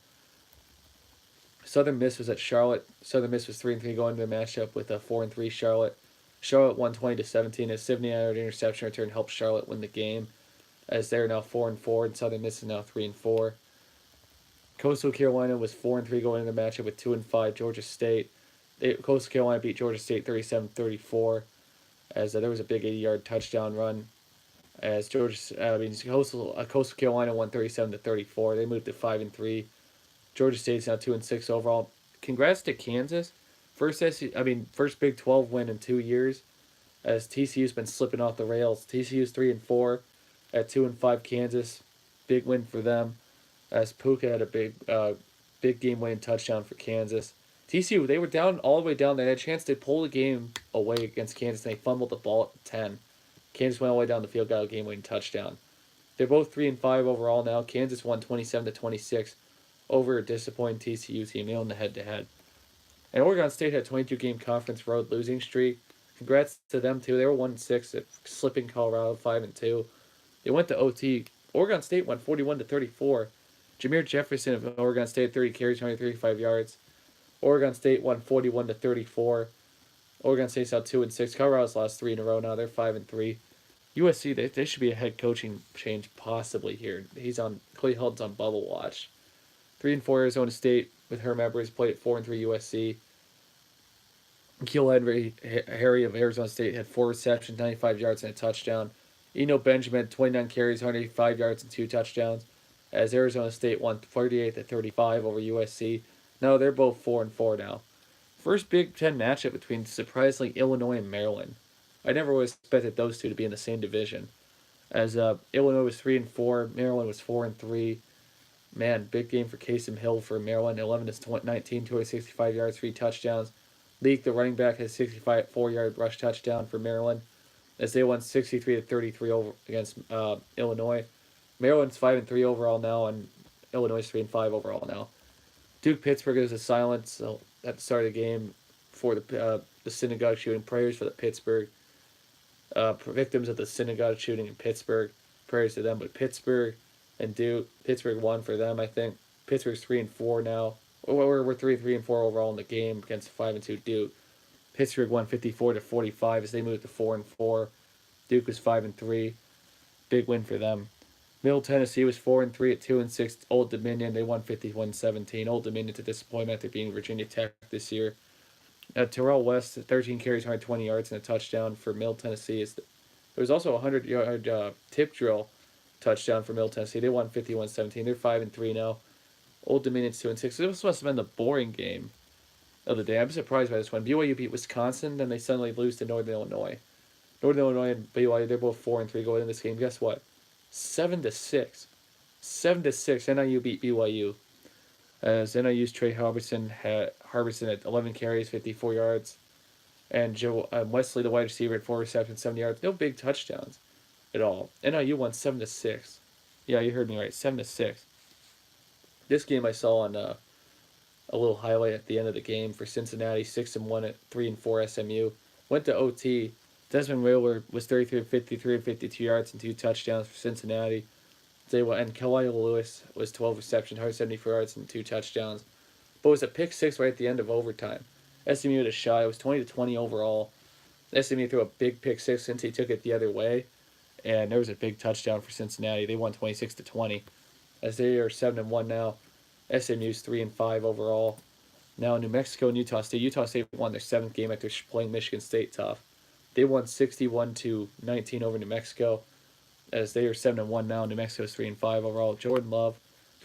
Southern Miss was at Charlotte. Southern Miss was 3-3 going into the matchup with a 4-3 Charlotte. Charlotte won 20-17. A 79-yard interception return helped Charlotte win the game, as they're now 4-4, and Southern Miss is now 3-4. Coastal Carolina was 4-3 going into the matchup with 2-5 Georgia State. Coastal Carolina beat Georgia State 37-34, as there was a big 80-yard touchdown run. As Coastal Carolina won 37-34. They moved to 5-3. Georgia State's now 2-6 overall. Congrats to Kansas. First Big 12 win in 2 years, as TCU's been slipping off the rails. TCU's 3-4 at 2-5 Kansas. Big win for them, as Puka had a big game-winning touchdown for Kansas. TCU, they were down all the way down. They had a chance to pull the game away against Kansas, and they fumbled the ball at the 10. Kansas went all the way down the field, got a game-winning touchdown. They're both 3-5 overall now. Kansas won 27-26 over a disappointing TCU team. They own the head-to-head. And Oregon State had a 22-game conference road losing streak. Congrats to them too. They were 1-6 at slipping Colorado 5-2. They went to OT. Oregon State won 41-34. Jameer Jefferson of Oregon State 30 carries, 135 yards. Oregon State won 41-34. Oregon State's out 2-6. Colorado's lost 3 in a row now. They're 5-3. USC, they should be a head coaching change possibly here. Clay Helton's on bubble watch. 3-4 Arizona State with Herm Edwards played at 4-3 USC. Keel Harry of Arizona State had 4 receptions, 95 yards, and a touchdown. Eno Benjamin had 29 carries, 185 yards, and 2 touchdowns. As Arizona State won 38-35 over USC. No, they're both 4-4 now. First Big Ten matchup between surprisingly Illinois and Maryland. I never would have expected those two to be in the same division. As Illinois was 3-4, Maryland was 4-3. Man, big game for Casey Hill for Maryland. 11-19, 265 yards, 3 touchdowns. Leak, the running back, has 65 4-yard rush touchdown for Maryland, as they won 63-33 over against Illinois. Maryland's 5-3 overall now, and Illinois is 3-5 overall now. Duke Pittsburgh is a silence at the start of the game for the synagogue shooting. Prayers for the Pittsburgh victims of the synagogue shooting in Pittsburgh. Prayers to them, but Pittsburgh and Duke. Pittsburgh won for them, I think. Pittsburgh's 3-4 now. We're 3-4 overall in the game against 5-2 Duke. Pittsburgh won 54-45 as they moved to 4-4. Duke was 5-3. Big win for them. Middle Tennessee was 4-3 at 2-6. Old Dominion, they won 51-17. Old Dominion's a disappointment after being Virginia Tech this year. Terrell West, 13 carries, 120 yards, and a touchdown for Middle Tennessee. There was also a 100-yard tip drill touchdown for Middle Tennessee. They won 51-17. They're 5-3 now. Old Dominion's 2-6. This must have been the boring game of the day. I'm surprised by this one. BYU beat Wisconsin, then they suddenly lose to Northern Illinois. Northern Illinois and BYU, they're both 4-3 going into this game. Guess what? 7-6. 7-6. NIU beat BYU. As NIU's Trey Harbison had 11 carries, 54 yards. And Joe Wesley, the wide receiver, had 4 receptions, 70 yards. No big touchdowns at all. NIU won 7-6. Yeah, you heard me right. 7-6. This game I saw on a little highlight at the end of the game for Cincinnati, 6-1 at 3-4 SMU. Went to OT. Desmond Whaler was 33 53 and 52 yards and 2 touchdowns for Cincinnati. And Kalil Lewis was 12 receptions, 174 yards and 2 touchdowns. But it was a pick 6 right at the end of overtime. SMU had a shot. It was 20-20 overall. SMU threw a big pick 6 since he took it the other way. And there was a big touchdown for Cincinnati. They won 26-20. As they are 7-1 now. SMU's 3-5 overall. Now New Mexico and Utah State. Utah State won their 7th game after playing Michigan State tough. They won 61-19 over New Mexico. As they are 7-1 now. New Mexico's 3-5 overall. Jordan Love,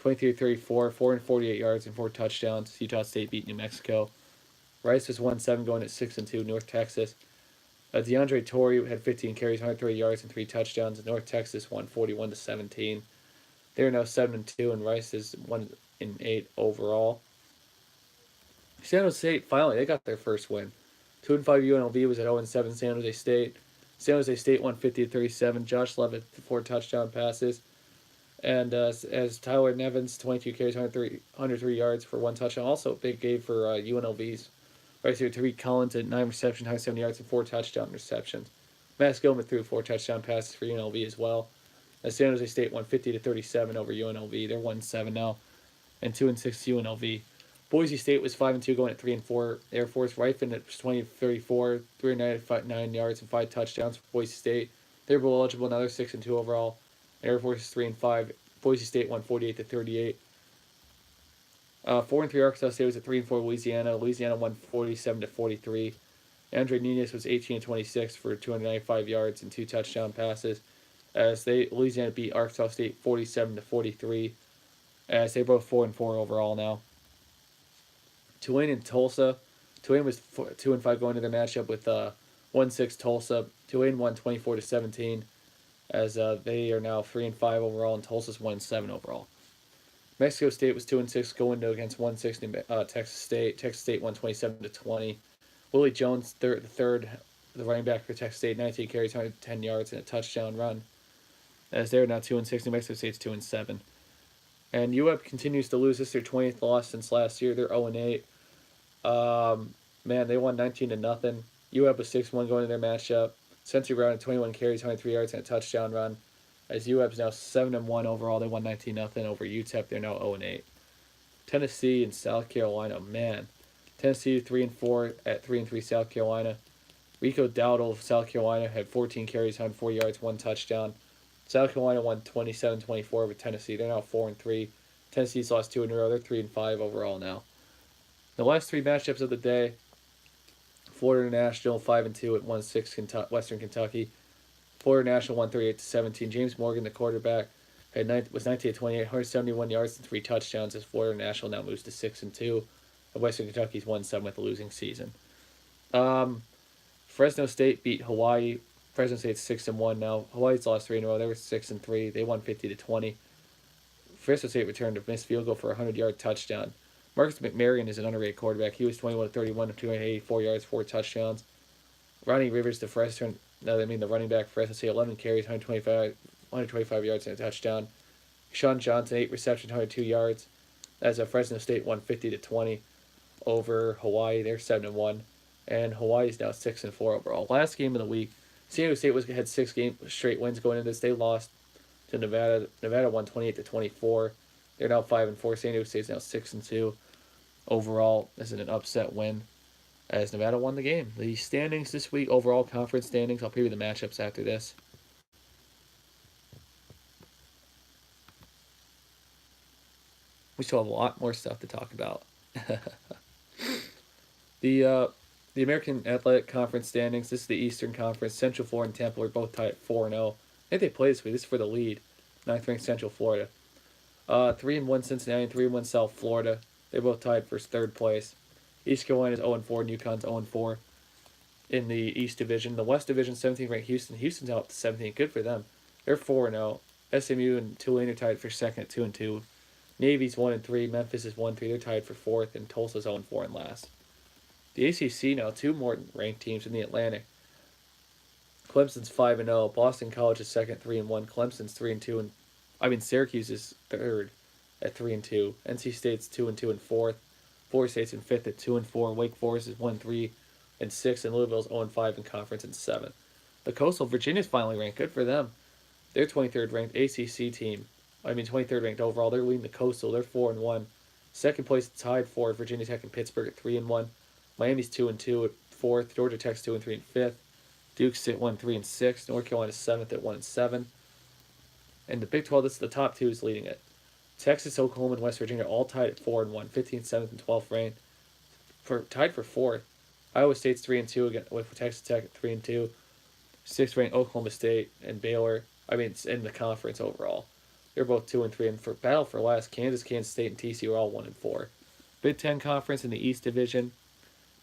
23-34, 448 yards and 4 touchdowns. Utah State beat New Mexico. Rice was 1-7 going at 6-2 North Texas. DeAndre Torrey had 15 carries, 130 yards and 3 touchdowns. North Texas won 41-17. They are now 7-2 and Rice is 1-8 overall. San Jose State finally they got their first win. 2-5 UNLV was at 0-7 San Jose State. San Jose State won 50-37. Josh Levitt 4 touchdown passes. And as Tyler Nevins, 22 carries, 103 yards for 1 touchdown. Also a big game for UNLV's. Right there, Tariq Collins at 9 receptions, 170 yards, and 4 touchdown receptions. Max Gilman threw 4 touchdown passes for UNLV as well. As San Jose State won 50-37 over UNLV. They're 1-7 now. And 2-6 UNLV. Boise State was 5-2 going at 3-4. Air Force Rifle at 20-34, 399 yards and 5 touchdowns for Boise State. They're bowl eligible, another 6-2 overall. Air Force is 3-5. Boise State won 48-38. 4-3 Arkansas State was at 3-4 Louisiana. Louisiana won 47-43. Andre Nunez was 18-26 for 295 yards and 2 touchdown passes. As Louisiana beat Arkansas State 47-43. As they're both 4-4 overall now. Tulane and Tulsa. Tulane was 2-5 going to their matchup with 1-6 Tulsa. Tulane won 24-17. As they are now 3-5 overall, and Tulsa's 1-7 overall. Mexico State was 2-6 going against 1-6 Texas State. Texas State won 27-20. Willie Jones, the running back for Texas State, 19 carries, 110 yards, and a touchdown run. As they're now 2-6, New Mexico State's 2-7. And UAB continues to lose. This is their 20th loss since last year. They're 0-8. Man, they won 19-0. UAB was 6-1 going into their matchup. Century Brown had 21 carries, 23 yards, and a touchdown run. As UAB's now 7-1 overall, they won 19-0 over UTEP. They're now 0-8. Tennessee and South Carolina, man. Tennessee 3-4 at 3-3 South Carolina. Rico Dowdle of South Carolina had 14 carries, 104 yards, one touchdown. South Carolina won 27-24 over Tennessee. They're now 4-3. Tennessee's lost 2 in a row. They're 3-5 overall now. The last three matchups of the day: Florida International 5-2 at 1-6 Western Kentucky. Florida National won 38-17. James Morgan, the quarterback, was 19-28, 171 yards and 3 touchdowns as Florida National now moves to 6-2. And Western Kentucky's 1-7 with a losing season. Fresno State beat Hawaii. Fresno State's 6-1 now. Hawaii's lost 3 in a row. They were 6-3. They won 50-20. Fresno State returned a missed field goal for a 100-yard touchdown. Marcus McMaryion is an underrated quarterback. He was 21-31, 284 yards, 4 touchdowns. Ronnie Rivers, the running back for Fresno State, 11 carries, 125 yards and a touchdown. Sean Johnson, 8 receptions, 102 yards. As Fresno State won 50-20 over Hawaii. They're 7-1, and Hawaii's now 6-4 overall. Last game of the week, San Diego State had 6 straight wins going into this. They lost to Nevada. Nevada won 28-24. They're now 5-4. San Diego State's now 6-2 overall. This is an upset win as Nevada won the game. The standings this week, overall conference standings. I'll preview the matchups after this. We still have a lot more stuff to talk about. The American Athletic Conference standings. This is the Eastern Conference. Central Florida and Tampa are both tied at 4-0. I think they play this week. This is for the lead. 9th ranked Central Florida. 3-1 Cincinnati and 3-1 South Florida. They're both tied for 3rd place. East Carolina's 0-4. UConn's 0-4 in the East Division. The West Division, 17th ranked Houston. Houston's out to 17. Good for them. They're 4-0. SMU and Tulane are tied for 2nd at 2-2. Navy's 1-3. Memphis is 1-3. They're tied for 4th, and Tulsa's 0-4 in last. The ACC now, 2 more ranked teams in the Atlantic. Clemson's 5-0. Boston College is 2nd, 3-1. Clemson's 3-2, and Syracuse is 3rd at 3-2. NC State's 2-2 and 4th. Florida State's in 5th at 2-4. Wake Forest is 1-3 and 6th, and Louisville's 0-5 in conference and 7th. The Coastal Virginia's finally ranked. Good for them. They're 23rd ranked ACC team. 23rd ranked overall. They're leading the Coastal. They're 4-1. Second place tied for Virginia Tech and Pittsburgh at 3-1. Miami's 2-2 at 4th. Georgia Tech's 2-3 and 5th. Duke's at 1-3 and 6th. North Carolina's 7th at 1-7. And the Big 12, this is the top 2 is leading it. Texas, Oklahoma, and West Virginia are all tied at 4-1, 15th, 7th, and 12th ranked. Tied for 4th. Iowa State's 3-2 again with Texas Tech at 3-2. 6th ranked Oklahoma State and Baylor. It's in the conference overall. They're both 2-3, and for battle for last, Kansas State, and TCU are all 1-4. Big Ten Conference in the East Division.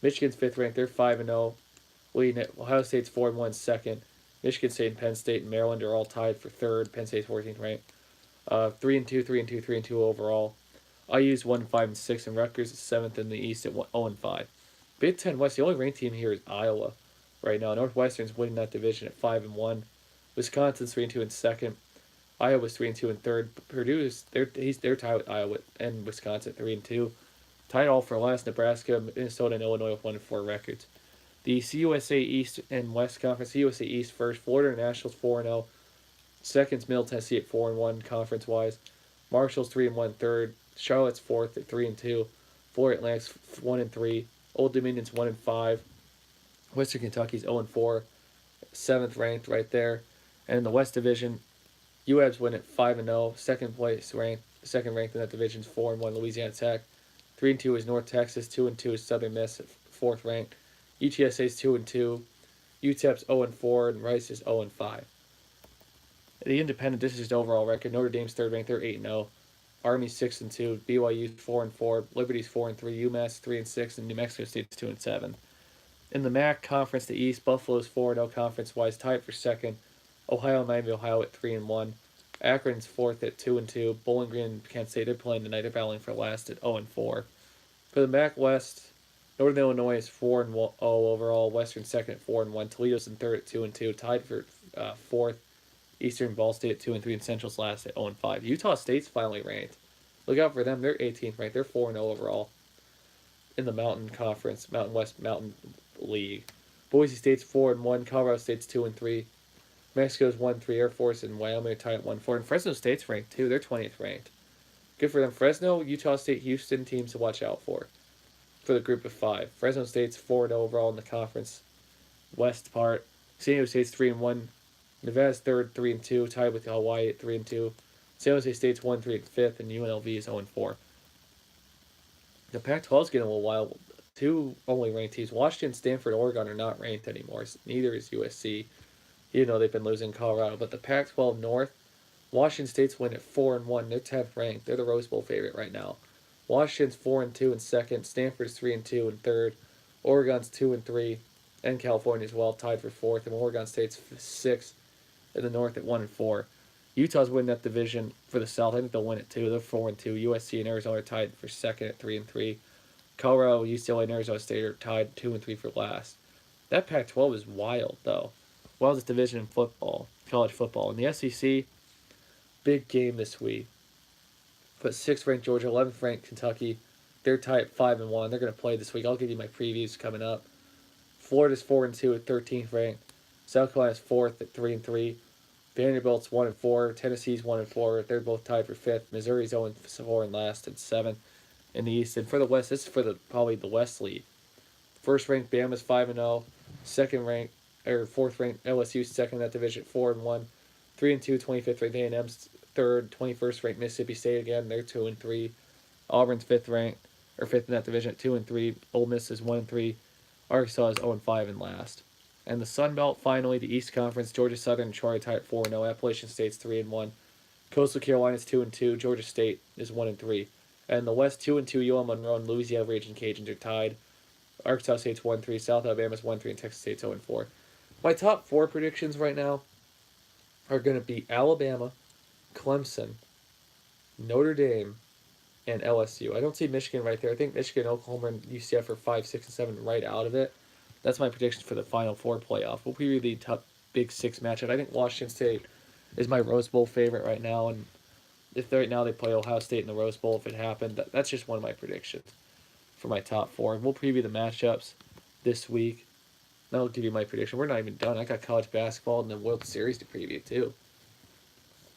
Michigan's 5th ranked. They're 5-0. Leading it. Ohio State's 4-1, 2nd. Michigan State and Penn State and Maryland are all tied for 3rd. Penn State's 14th ranked. 3-2, 3-2, 3-2 overall. IU's 1-5 and 6, and Rutgers is 7th in the East at 0-5. Big Ten West, the only ranked team here is Iowa right now. Northwestern's winning that division at 5-1. Wisconsin's 3-2 and 2nd. Iowa's 3-2 and 3rd. Purdue's they're tied with Iowa and Wisconsin at 3-2. Tied all for last. Nebraska, Minnesota, and Illinois with 1-4 records. The CUSA East and West Conference. CUSA East first. Florida International's 4-0. Second's Middle Tennessee at 4-1 conference wise. Marshall's 3-1 third. Charlotte's 4th at 3-2. Florida Atlantic's 1-3. Old Dominion's 1-5. Western Kentucky's 0-4. 7th ranked right there. And in the West Division, UAB's win at 5-0. Second ranked in that division is 4-1 Louisiana Tech. 3-2 is North Texas. 2-2 is Southern Miss at 4th ranked. UTSA's 2-2. UTEP's 0-4 and Rice is 0-5. The Independent, this is just overall record. Notre Dame's 3rd ranked. They're 8-0. Army's 6-2. BYU's 4-4. Liberty's 4-3. UMass 3-6, and New Mexico State's 2-7. In the MAC Conference, the East, Buffalo's 4-0 conference-wise, tied for 2nd. Ohio and Miami, Ohio at 3-1. Akron's 4th at 2-2. Bowling Green and Kent State, they're playing tonight. They're battling for last at 0-4. For the MAC West, Northern Illinois is 4-0 overall. Western 2nd at 4-1. Toledo's in 3rd at 2-2. Tied for 4th. Eastern Ball State at 2-3, and Central's last at 0-5. Utah State's finally ranked. Look out for them. They're 18th ranked. They're 4-0 overall. in the Mountain Conference, Mountain West Mountain League. Boise State's 4-1, Colorado State's 2-3, Mexico's 1-3, Air Force and Wyoming are tied at 1-4, and Fresno State's ranked too. They're 20th ranked. Good for them. Fresno, Utah State, Houston teams to watch out for the group of five. Fresno State's 4-0 overall in the conference West part. San Diego State's 3-1. Nevada's third, 3-2, tied with Hawaii at 3-2. San Jose State's 1-3 at fifth, and UNLV is 0-4. The Pac-12 is getting a little wild. Two only ranked teams, Washington, Stanford, Oregon, are not ranked anymore. Neither is USC, even though they've been losing Colorado. But the Pac-12 North, Washington State's win at 4-1. They're 10th ranked. They're the Rose Bowl favorite right now. Washington's 4-2 in second. Stanford's 3-2 in third. Oregon's 2-3, and California as well, tied for fourth. And Oregon State's sixth in the North at 1-4. Utah's winning that division for the South. I think they'll win it too. They're 4-2. USC and Arizona are tied for second at 3-3. Colorado, UCLA, and Arizona State are tied 2-3 for last. That Pac-12 is wild though. Wildest division in football, college football. In the SEC, big game this week. But 6th ranked Georgia, 11th ranked Kentucky. They're tied at 5-1. They're going to play this week. I'll give you my previews coming up. Florida's 4-2 at 13th ranked. South Carolina's 4th at 3-3. Vanderbilt's 1-4. Tennessee's 1-4. They're both tied for 5th. Missouri's 0-4 and last at 7th in the East. And for the West, this is for probably the West lead. First ranked Bama's 5-0. Fourth ranked LSU's second in that division, 4-1. 3-2, 25th ranked A&M's third. 21st ranked Mississippi State again. They're 2-3. Auburn's fifth in that division at 2-3. Ole Miss is 1-3. Arkansas is 0-5 in last. And the Sun Belt, finally, the East Conference, Georgia Southern and Troy tied at 4-0. Appalachian State's 3-1. Coastal Carolina's 2-2. Georgia State is 1-3. And the West, 2-2, UL Monroe and Louisiana Raging Cajuns are tied. Arkansas State's 1-3. South Alabama's 1-3, and Texas State's 0-4. My top 4 predictions right now are going to be Alabama, Clemson, Notre Dame, and LSU. I don't see Michigan right there. I think Michigan, Oklahoma, and UCF are 5, 6, and 7 right out of it. That's my prediction for the Final Four playoff. We'll preview the top Big Six matchup. I think Washington State is my Rose Bowl favorite right now, and if right now they play Ohio State in the Rose Bowl, if it happened, that's just one of my predictions for my top 4. We'll preview the matchups this week. Then I'll give you my prediction. We're not even done. I got college basketball and the World Series to preview too.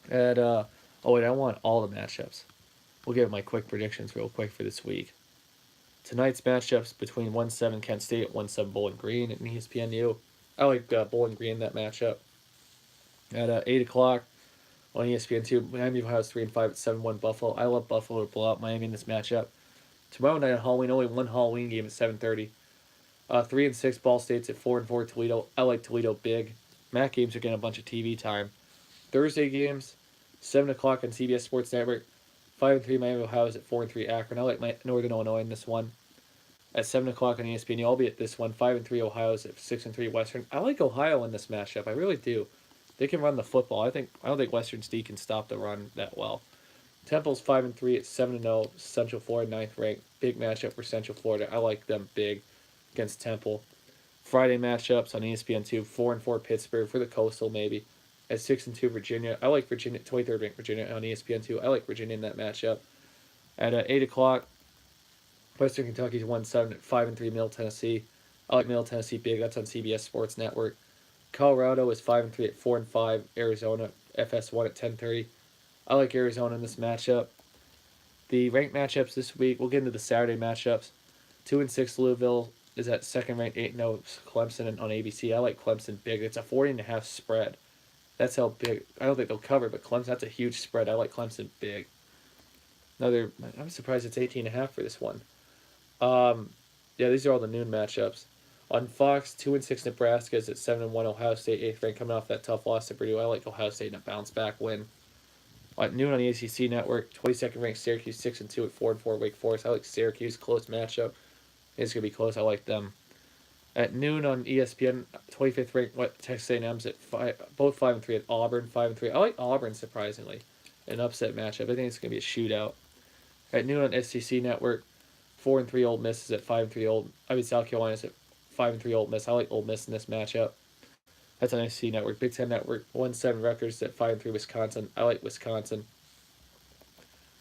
And I want all the matchups. We'll give my quick predictions real quick for this week. Tonight's matchups between 1-7 Kent State, 1-7 Bowling Green and ESPNU. I like Bowling Green in that matchup. At 8 o'clock on ESPN2, Miami of Ohio's 3-5 at 7-1 Buffalo. I love Buffalo to blow out Miami in this matchup. Tomorrow night on Halloween, only one Halloween game at 7:30. 3-6 Ball State's at 4-4 Toledo. I like Toledo big. MAC games are getting a bunch of TV time. Thursday games, 7 o'clock on CBS Sports Network. 5-3 Miami of Ohio's at 4-3 Akron. I like Northern Illinois in this one. At 7 o'clock on ESPN, I'll be at this one. 5-3 Ohio's at 6-3 Western. I like Ohio in this matchup. I really do. They can run the football. I don't think Western State can stop the run that well. Temple's 5-3 at 7-0. Central Florida 9th ranked. Big matchup for Central Florida. I like them big against Temple. Friday matchups on ESPN2. 4-4 Pittsburgh for the Coastal maybe. At 6-2 Virginia. I like Virginia. 23rd ranked Virginia on ESPN2. I like Virginia in that matchup. At 8 o'clock, Western Kentucky's 1-7 at 5-3 Middle Tennessee. I like Middle Tennessee big. That's on CBS Sports Network. Colorado is 5-3 at 4-5. Arizona FS1 at 10:30. I like Arizona in this matchup. The ranked matchups this week, we'll get into the Saturday matchups. 2-6 Louisville is at second ranked 8-0 Clemson on ABC. I like Clemson big. It's a 40.5 spread. That's how big. I don't think they'll cover, but Clemson, that's a huge spread. I like Clemson big. I'm surprised it's 18.5 for this one. These are all the noon matchups. On Fox, 2-6 Nebraska is at 7-1 Ohio State, 8th ranked, coming off that tough loss to Purdue. I like Ohio State in a bounce back win. At noon on the ACC Network, 22nd ranked Syracuse 6-2 at 4-4 Wake Forest. I like Syracuse, close matchup. It's gonna be close. I like them. At noon on ESPN, 25th ranked Texas A&M's at both 5-3 at Auburn 5-3. I like Auburn surprisingly, an upset matchup. I think it's gonna be a shootout. At noon on SEC Network, 4-3 Ole Miss is at 5-3 South Carolina's at 5-3 Ole Miss. I like Ole Miss in this matchup. That's on SEC Network. Big Ten Network, 1-7 Rutgers at 5-3 Wisconsin. I like Wisconsin.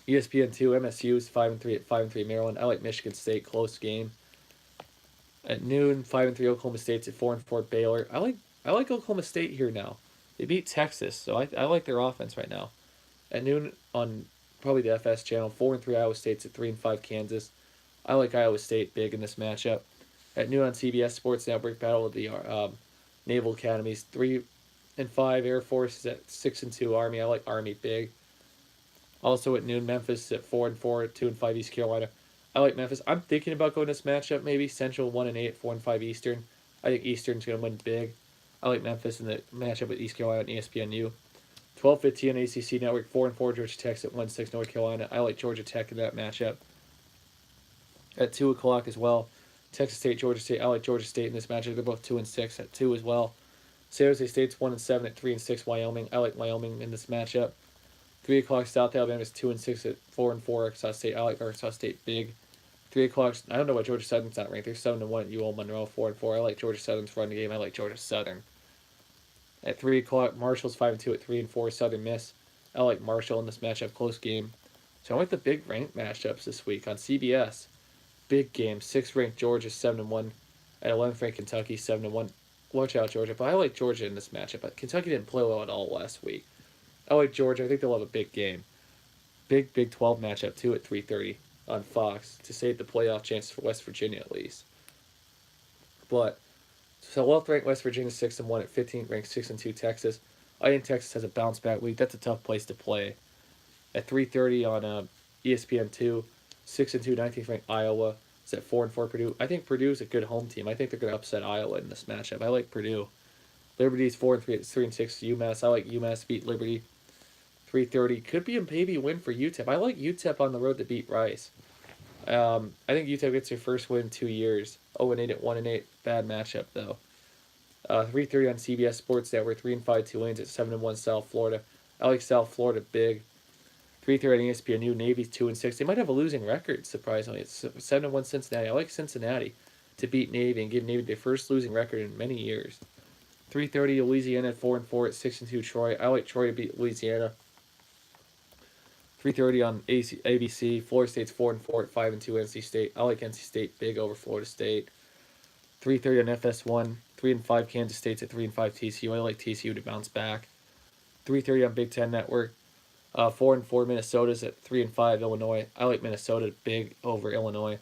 ESPN2, MSU is 5-3 at 5-3 Maryland. I like Michigan State, close game. At noon, 5-3 Oklahoma State's at 4-4 Baylor. I like Oklahoma State here now. They beat Texas, so I like their offense right now. At noon on probably the FS channel, 4-3 Iowa State's at 3-5 Kansas. I like Iowa State big in this matchup. At noon on CBS Sports Network, Battle of the Naval Academies, 3-5 Air Force is at 6-2 Army. I like Army big. Also at noon, Memphis at 4-4 at 2-5 East Carolina. I like Memphis. I'm thinking about going this matchup maybe Central 1-8 4-5 Eastern. I think Eastern's gonna win big. I like Memphis in the matchup with East Carolina and ESPNU. 12:15 on ACC Network. 4-4 Georgia Tech at 1-6 North Carolina. I like Georgia Tech in that matchup. At 2 o'clock as well, Texas State Georgia State. I like Georgia State in this matchup. They're both 2-6 at 2 as well. San Jose State's 1-7 at 3-6 Wyoming. I like Wyoming in this matchup. 3 o'clock South Alabama's 2-6 at 4-4 Arkansas State. I like Arkansas State big. 3 o'clock. I don't know why Georgia Southern's not ranked. They're 7-1 at UL Monroe. 4-4. I like Georgia Southern's run game. I like Georgia Southern. At 3 o'clock, Marshall's 5-2 at 3-4 Southern Miss. I like Marshall in this matchup. Close game. So I like the big ranked matchups this week on CBS. Big game. 6th ranked Georgia 7-1 at 11th ranked Kentucky 7-1. Watch out, Georgia. But I like Georgia in this matchup. But Kentucky didn't play well at all last week. I like Georgia. I think they'll have a big game. Big Big 12 matchup too at 3:30 on Fox to save the playoff chances for West Virginia at least. But so 12th ranked West Virginia 6-1 at 15th ranked 6-2 Texas. I think Texas has a bounce back week. That's a tough place to play. At 3:30 on ESPN2, 6-2 19th ranked Iowa is at 4-4 Purdue. I think Purdue's a good home team. I think they're going to upset Iowa in this matchup. I like Purdue. Liberty's 4-3 at 3-6 UMass. I like UMass beat Liberty. 3:30 could be a maybe win for UTEP. I like UTEP on the road to beat Rice. I think UTEP gets their first win in 2 years. 0-8 at 1-8. Bad matchup though. 3:30 on CBS Sports Network. 3-5 Tulane's at 7-1 South Florida. I like South Florida big. 3:30 on ESPNU. Navy's 2-6. They might have a losing record surprisingly. It's 7-1 Cincinnati. I like Cincinnati to beat Navy and give Navy their first losing record in many years. 3:30 Louisiana at 4-4 at 6-2 Troy. I like Troy to beat Louisiana. 3:30 on ABC. Florida State's 4-4 at 5-2 NC State. I like NC State big over Florida State. 3:30 on FS1. 3-5 Kansas State's at 3-5 TCU. I like TCU to bounce back. 3:30 on Big Ten Network. 4-4 Minnesota's at 3-5 Illinois. I like Minnesota big over Illinois.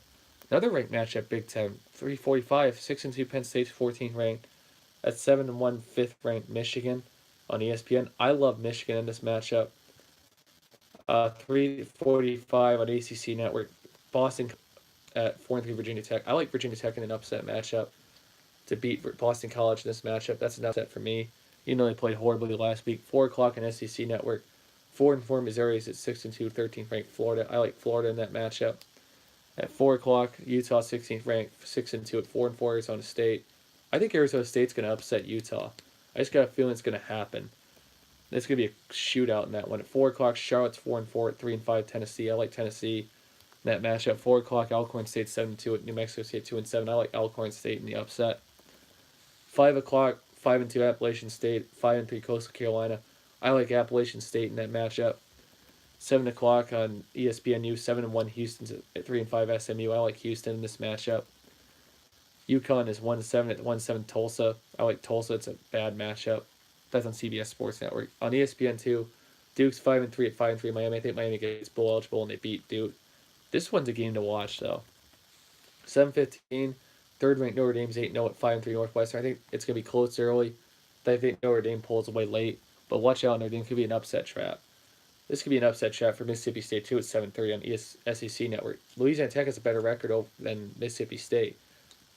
Another ranked matchup Big Ten. 3:45 6-2 Penn State's 14th ranked at 7-1 5th ranked Michigan on ESPN. I love Michigan in this matchup. 3:45 on ACC Network. Boston at 4-3 Virginia Tech. I like Virginia Tech in an upset matchup to beat Boston College in this matchup. That's an upset for me. Even though they played horribly last week. 4 o'clock on SEC Network. 4-4 Missouri's at 6-2 13th ranked Florida. I like Florida in that matchup. At 4 o'clock, Utah 16th ranked 6-2 at 4-4 Arizona State. I think Arizona State's going to upset Utah. I just got a feeling it's going to happen. It's going to be a shootout in that one. At 4 o'clock, Charlotte's 4-4 at 3-5 Tennessee. I like Tennessee in that matchup. 4 o'clock, Alcorn State 7-2 at New Mexico State 2-7. I like Alcorn State in the upset. 5 o'clock, 5-2 Appalachian State, 5-3 Coastal Carolina. I like Appalachian State in that matchup. 7 o'clock on ESPNU, 7-1 Houston's at 3-5 SMU. I like Houston in this matchup. UConn is 1-7 at 1-7 Tulsa. I like Tulsa. It's a bad matchup. That's on CBS Sports Network. On ESPN2, Duke's 5-3 at 5-3 Miami. I think Miami gets bowl eligible and they beat Duke. This one's a game to watch though. 7:15, third ranked Notre Dame's 8-0 at 5-3 Northwestern. I think it's gonna be close early. I think Notre Dame pulls away late, but watch out, Notre Dame could be an upset trap. This could be an upset trap for Mississippi State too at 7:30 on SEC Network. Louisiana Tech has a better record than Mississippi State.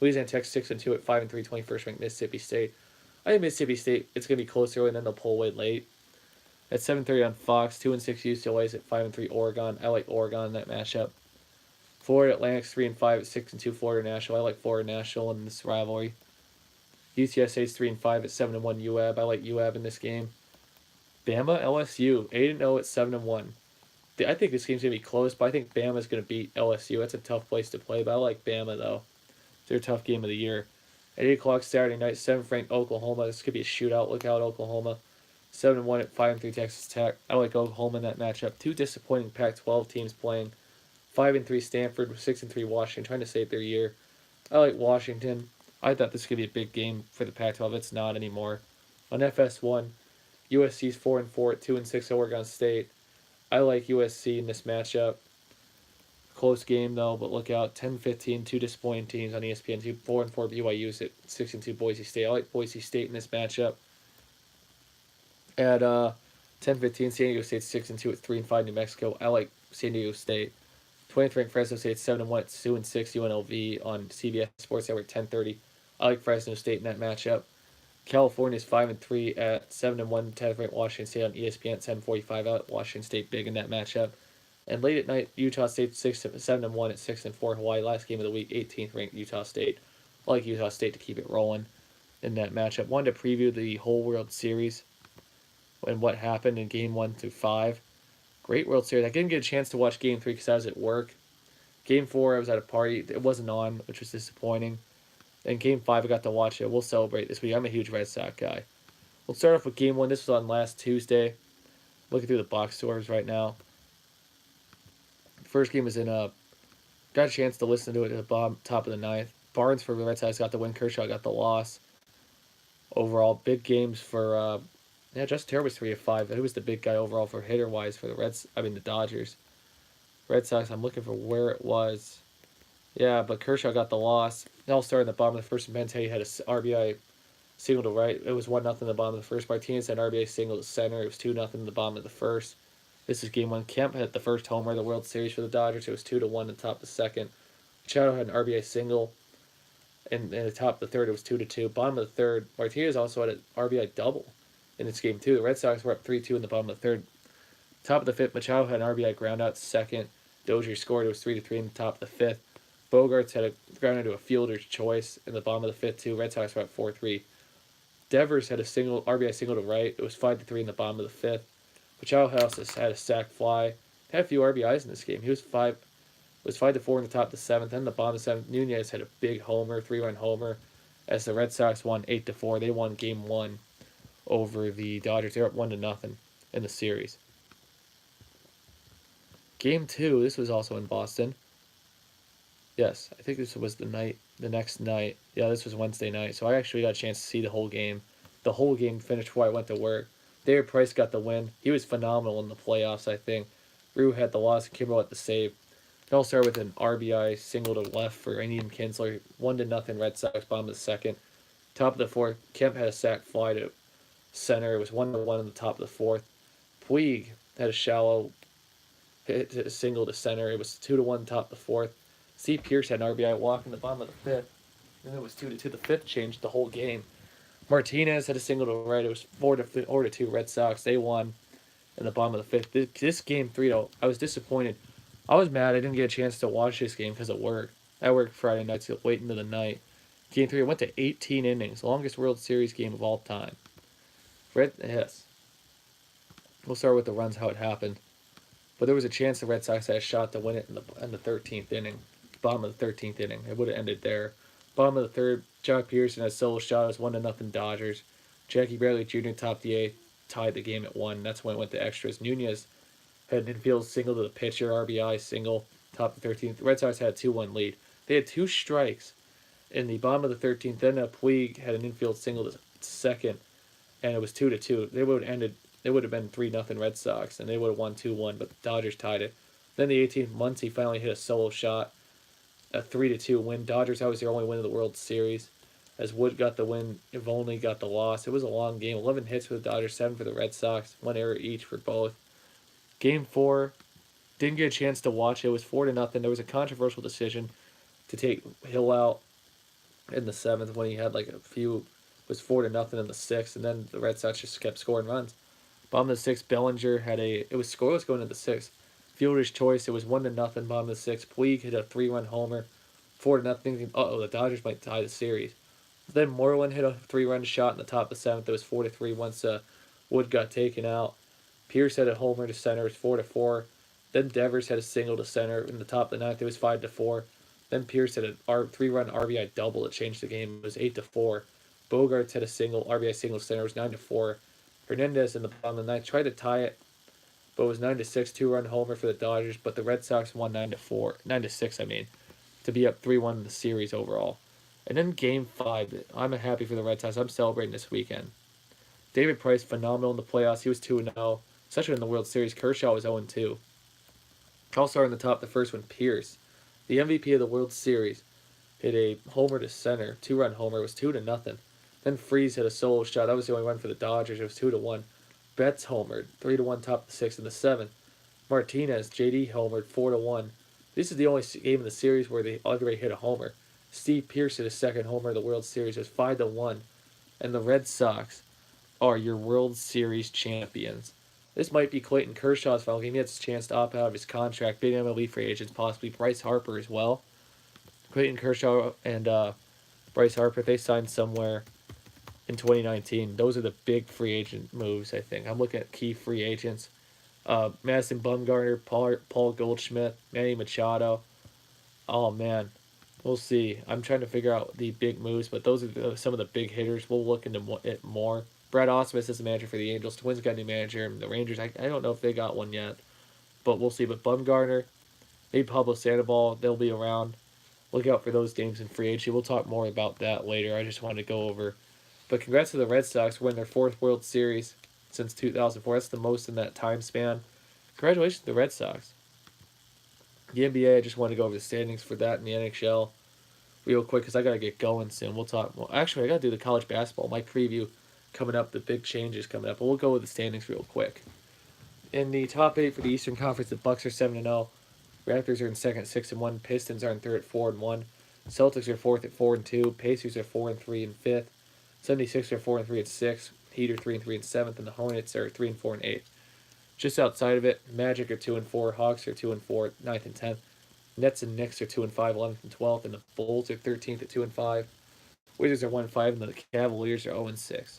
Louisiana Tech 6-2 at 5-3 21st ranked Mississippi State. I think Mississippi State, it's going to be close early and then they'll pull away late. At 7:30 on Fox, 2-6 UCLA's at 5-3 Oregon. I like Oregon in that matchup. Florida Atlantic's 3-5 at 6-2 Florida National. I like Florida National in this rivalry. UTSA's 3-5 at 7-1 UAB. I like UAB in this game. Bama LSU 8-0 at 7-1. I think this game's going to be close, but I think Bama's going to beat LSU. That's a tough place to play, but I like Bama though. It's their tough game of the year. At 8 o'clock Saturday night, 7th ranked Oklahoma. This could be a shootout. Look out, Oklahoma. 7-1 at 5-3 Texas Tech. I like Oklahoma in that matchup. Two disappointing Pac-12 teams playing. 5-3 Stanford with 6-3 Washington trying to save their year. I like Washington. I thought this could be a big game for the Pac-12. It's not anymore. On FS1, USC's 4-4 at 2-6 Oregon State. I like USC in this matchup. Close game though, but look out. 10-15, two disappointing teams on ESPN. 4-4 BYU's at 6-2 Boise State. I like Boise State in this matchup. At 10-15, San Diego State 6-2 at 3-5 New Mexico. I like San Diego State. 20th ranked Fresno State 7-1 at 2-6 UNLV on CBS Sports Network 10:30. I like Fresno State in that matchup. California's 5-3 at 7-1 10th ranked Washington State on ESPN at 7:45. I like Washington State big in that matchup. And late at night, Utah State 7-1 at 6-4 Hawaii. Last game of the week, 18th ranked Utah State. I like Utah State to keep it rolling in that matchup. Wanted to preview the whole World Series and what happened in game 1 through 5. Great World Series. I didn't get a chance to watch game 3 because I was at work. Game 4, I was at a party. It wasn't on, which was disappointing. And game 5, I got to watch it. We'll celebrate this week. I'm a huge Red Sox guy. We'll start off with game 1. This was on last Tuesday. Looking through the box scores right now. The first game was in got a chance to listen to it at the bottom, top of the ninth. Barnes for the Red Sox got the win. Kershaw got the loss. Overall, big games for Justin Terry was 3 of 5. He was the big guy overall for hitter wise for the Dodgers. Red Sox, I'm looking for where it was. Yeah, but Kershaw got the loss. It all started in the bottom of the first. Benintendi had a RBI single to right. It was 1-0 in the bottom of the first. Martinez had an RBI single to center. It was 2-0 in the bottom of the first. This is game 1. Kemp hit the first homer of the World Series for the Dodgers. It was 2-1 in the top of the second. Machado had an RBI single. And in the top of the third, it was 2-2. Bottom of the third, Martinez also had an RBI double in this game, too. The Red Sox were up 3-2 in the bottom of the third. Top of the fifth, Machado had an RBI ground out second. Dozier scored. It was 3-3 in the top of the fifth. Bogarts had a ground into a fielder's choice in the bottom of the fifth, too. Red Sox were up 4-3. Devers had a RBI single to right. It was 5-3 in the bottom of the fifth. Machado also had a sac fly. Had a few RBIs in this game. He was 5-4 in the top of the seventh. Then the bottom of the seventh, Nunez had a big homer, 3-run homer, as the Red Sox won 8-4. They won game 1 over the Dodgers. They were up 1-0 in the series. Game 2, this was also in Boston. Yes, I think this was the next night. Yeah, this was Wednesday night. So I actually got a chance to see the whole game. The whole game finished before I went to work. David Price got the win. He was phenomenal in the playoffs, I think. Rue had the loss, Kimbrel had the save. It all started with an RBI single to left for Indian Kinsler. 1-0 Red Sox, bottom of the second. Top of the fourth, Kemp had a sac fly to center. It was 1-1 in the top of the fourth. Puig had a shallow hit a single to center. It was 2-1 top of the fourth. C. Pierce had an RBI walk in the bottom of the fifth. And it was 2-2. The fifth changed the whole game. Martinez had a single to right. It was 4-2 Red Sox. They won in the bottom of the fifth. This game 3, though, I was disappointed. I was mad I didn't get a chance to watch this game because of work. I worked Friday nights, late into the night. Game 3, I went to 18 innings. Longest World Series game of all time. Yes. We'll start with the runs, how it happened. But there was a chance the Red Sox had a shot to win it in the 13th inning. Bottom of the 13th inning. It would have ended there. Bottom of the third, Jock Peterson had a solo shot. It was 1-0 Dodgers. Jackie Bradley Jr. topped the eighth, tied the game at 1. That's when it went to extras. Nunez had an infield single to the pitcher, RBI single, top of the 13th. The Red Sox had a 2-1 lead. They had 2 strikes in the bottom of the 13th. Then Puig had an infield single to second, and it was 2-2. They would have ended. It would have been 3-0 Red Sox, and they would have won 2-1, but the Dodgers tied it. Then the 18th, Muncy finally hit a solo shot, a 3-2 win. Dodgers, that was their only win of the World Series, as Wood got the win, Evolny got the loss. It was a long game. 11 hits for the Dodgers, 7 for the Red Sox, 1 error each for both. Game 4, didn't get a chance to watch it. It was 4-0. There was a controversial decision to take Hill out in the 7th when he had like a few. It was 4-0 in the 6th, and then the Red Sox just kept scoring runs. Bottom of the 6th, Bellinger had it was scoreless going into the 6th. Fielder's choice, it was 1-0, bottom of the 6th. Puig hit a 3-run homer, 4-0, thinking, the Dodgers might tie the series. Then Moreland hit a 3-run shot in the top of the 7th. It was 4-3 once Wood got taken out. Pierce had a homer to center. It was 4-4. Then Devers had a single to center in the top of the 9th. It was 5-4. Then Pierce had a 3-run RBI double that changed the game. It was 8-4. Bogarts had a RBI single to center. It was 9-4. Hernandez on the ninth tried to tie it, but it was 9-6, 2-run homer for the Dodgers. But the Red Sox won 9-4, 9-6. I mean, to be up 3-1 in the series overall. And then Game 5, I'm happy for the Red Sox. I'm celebrating this weekend. David Price, phenomenal in the playoffs. He was 2-0, especially in the World Series. Kershaw was 0-2. Also in the top, the first one, Pierce, the MVP of the World Series, hit a homer to center, 2-run homer. It was 2-0. Then Freese hit a solo shot. That was the only run for the Dodgers. It was 2-1. Betts homered, 3-1, top of the sixth. In the seventh, Martinez, JD homered, 4-1. This is the only game in the series where they already hit a homer. Steve Pearce hit his second homer of the World Series. It was 5-1. And the Red Sox are your World Series champions. This might be Clayton Kershaw's final game. He has a chance to opt out of his contract. Big MLB free agents, possibly Bryce Harper as well. Clayton Kershaw and Bryce Harper, if they sign somewhere in 2019, those are the big free agent moves, I think. I'm looking at key free agents. Madison Bumgarner, Paul Goldschmidt, Manny Machado. Oh, man. We'll see. I'm trying to figure out the big moves, but those are some of the big hitters. We'll look into it more. Brad Ausmus is the manager for the Angels. Twins got a new manager. And the Rangers, I don't know if they got one yet, but we'll see. But Bumgarner, maybe Pablo Sandoval, they'll be around. Look out for those games in free agency. We'll talk more about that later. I just wanted to go over. But congrats to the Red Sox for winning their fourth World Series since 2004. That's the most in that time span. Congratulations to the Red Sox. The NBA, I just wanted to go over the standings for that in the NHL real quick because I got to get going soon. We'll talk more. Actually, I got to do the college basketball. My preview coming up, the big changes coming up. But we'll go with the standings real quick. In the top 8 for the Eastern Conference, the Bucks are 7-0. Raptors are in second, 6-1. Pistons are in third, 4-1. Celtics are fourth at 4-2. Pacers are 4-3 in fifth. 76 are 4-3 at sixth. Heat are 3-3 in seventh, and the Hornets are 3-4 in eighth. Just outside of it, Magic are 2-4. Hawks are 2-4, 9th and 10th. Nets and Knicks are 2-5, 11th and 12th, and the Bulls are 13th at 2-5. Wizards are 1-5, and the Cavaliers are 0-6.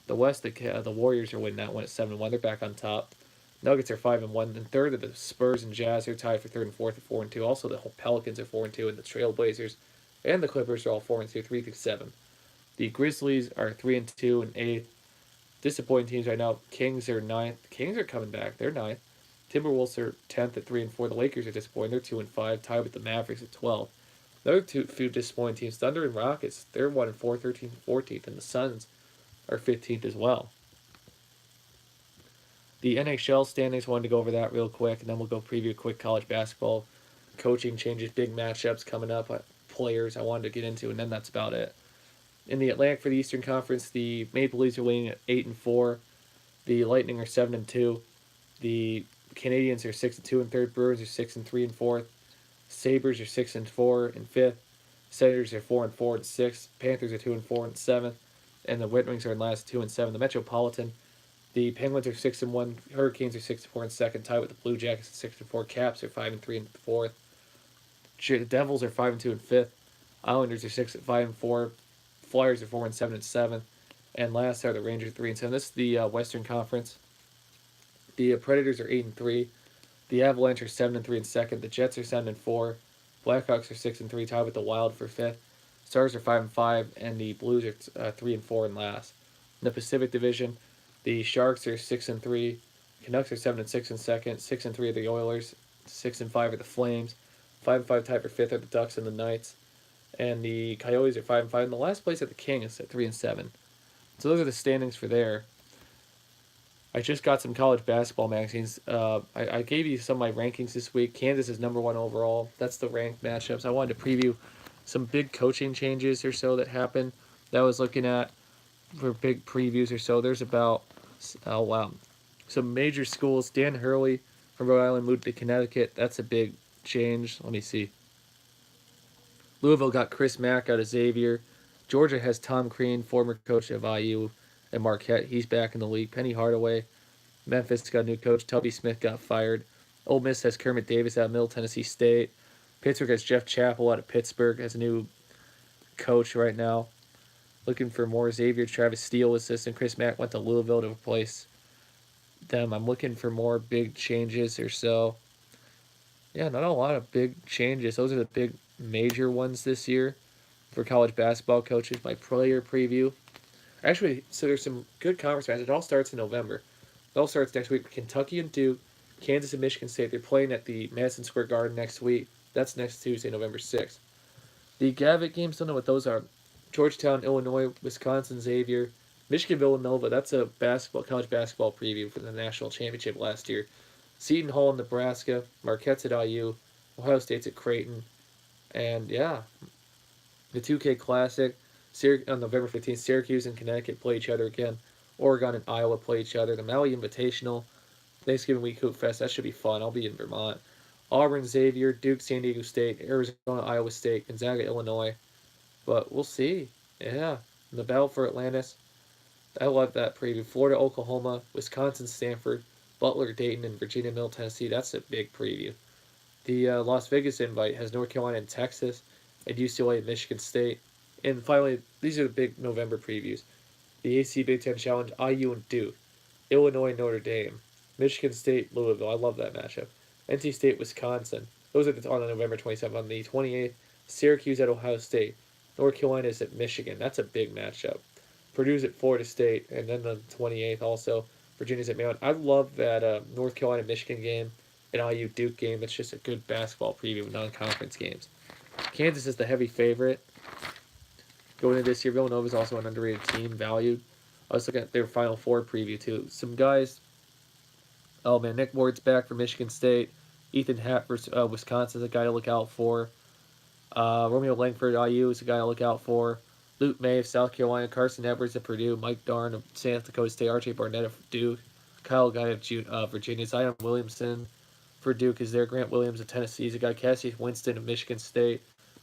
The West, the Warriors are winning that one at 7-1. They're back on top. Nuggets are 5-1, and third are the Spurs and Jazz are tied for third and fourth at 4-2. Also, the Pelicans are 4-2, and the Trailblazers and the Clippers are all 4-2, 3-7. The Grizzlies are 3-2 and eighth. Disappointing teams right now. Kings are 9th. Kings are coming back. They're 9th. Timberwolves are 10th at 3-4. The Lakers are disappointing. They're 2-5, tied with the Mavericks at 12th. Another few disappointing teams. Thunder and Rockets. They're 1-4, 13th, 14th, and the Suns are 15th as well. The NHL standings, wanted to go over that real quick, and then we'll go preview quick college basketball. Coaching changes, big matchups coming up, players I wanted to get into, and then that's about it. In the Atlantic for the Eastern Conference, the Maple Leafs are winning at 8-4. The Lightning are 7-2. The Canadians are 6-2 in third. Brewers are 6-3 in fourth. Sabres are 6-4 in fifth. Senators are 4-4 in sixth. Panthers are 2-4 in seventh. And the Red Wings are in last 2-7. The Metropolitan, the Penguins are 6-1. Hurricanes are 6-4 in second, tied with the Blue Jackets at 6-4. Caps are 5-3 in fourth. Devils are 5-2 in fifth. Islanders are 6-5 in fourth. Flyers are 4-7 in seventh. And last are the Rangers 3-7. This is the Western Conference. The Predators are 8-3. The Avalanche are 7-3 in second. The Jets are 7-4. Blackhawks are 6-3, tied with the Wild for fifth. Stars are 5-5, and the Blues are 3-4 in last. In the Pacific Division, the Sharks are 6-3. Canucks are 7-6 in second. 6-3 are the Oilers. 6-5 are the Flames. 5-5 tied for fifth are the Ducks and the Knights. And the Coyotes are 5-5. And the last place are the Kings at 3-7. So those are the standings for there. I just got some college basketball magazines. I gave you some of my rankings this week. Kansas is number 1 overall. That's the ranked matchups. I wanted to preview some big coaching changes or so that happened that I was looking at for big previews or so. There's about, some major schools. Dan Hurley from Rhode Island moved to Connecticut. That's a big change. Let me see. Louisville got Chris Mack out of Xavier. Georgia has Tom Crean, former coach of IU and Marquette. He's back in the league. Penny Hardaway. Memphis got a new coach. Tubby Smith got fired. Ole Miss has Kermit Davis out of Middle Tennessee State. Pittsburgh has Jeff Chappell out of Pittsburgh as a new coach right now. Looking for more. Xavier, Travis Steele assistant. Chris Mack went to Louisville to replace them. I'm looking for more big changes or so. Yeah, not a lot of big changes. Those are the big major ones this year for college basketball coaches. My player preview. Actually, so there's some good conference matches. It all starts in November. It all starts next week. Kentucky and Duke, Kansas and Michigan State. They're playing at the Madison Square Garden next week. That's next Tuesday, November 6th. The Gavitt games, don't know what those are. Georgetown, Illinois, Wisconsin, Xavier, Michigan, Villanova. That's a college basketball preview for the national championship last year. Seton Hall, Nebraska, Marquette's at IU, Ohio State's at Creighton, and yeah, the 2K Classic. On November 15th, Syracuse and Connecticut play each other again. Oregon and Iowa play each other. The Maui Invitational, Thanksgiving Week Hoop Fest. That should be fun. I'll be in Vermont. Auburn, Xavier, Duke, San Diego State, Arizona, Iowa State, Gonzaga, Illinois. But we'll see. Yeah. And the battle for Atlantis. I love that preview. Florida, Oklahoma, Wisconsin, Stanford, Butler, Dayton, and Virginia, Middle Tennessee. That's a big preview. The Las Vegas invite has North Carolina and Texas, and UCLA and Michigan State. And finally, these are the big November previews. The AC Big Ten Challenge, IU and Duke. Illinois, Notre Dame. Michigan State, Louisville. I love that matchup. NC State, Wisconsin. Those are on November 27th. On the 28th, Syracuse at Ohio State. North Carolina is at Michigan. That's a big matchup. Purdue's at Florida State. And then the 28th also, Virginia's at Maryland. I love that North Carolina Michigan game, an IU Duke game. It's just a good basketball preview of non-conference games. Kansas is the heavy favorite. Going into this year, Villanova is also an underrated team, valued. I was looking at their Final Four preview, too. Some guys, oh man, Nick Ward's back for Michigan State. Ethan Hatt for Wisconsin is a guy to look out for. Romeo Langford, IU, is a guy to look out for. Luke May of South Carolina, Carson Edwards of Purdue, Mike Darn of South Dakota State, R.J. Barnett of Duke, Kyle Guy of Virginia, Zion Williamson for Duke is there. Grant Williams of Tennessee is a guy. Cassius Winston of Michigan State,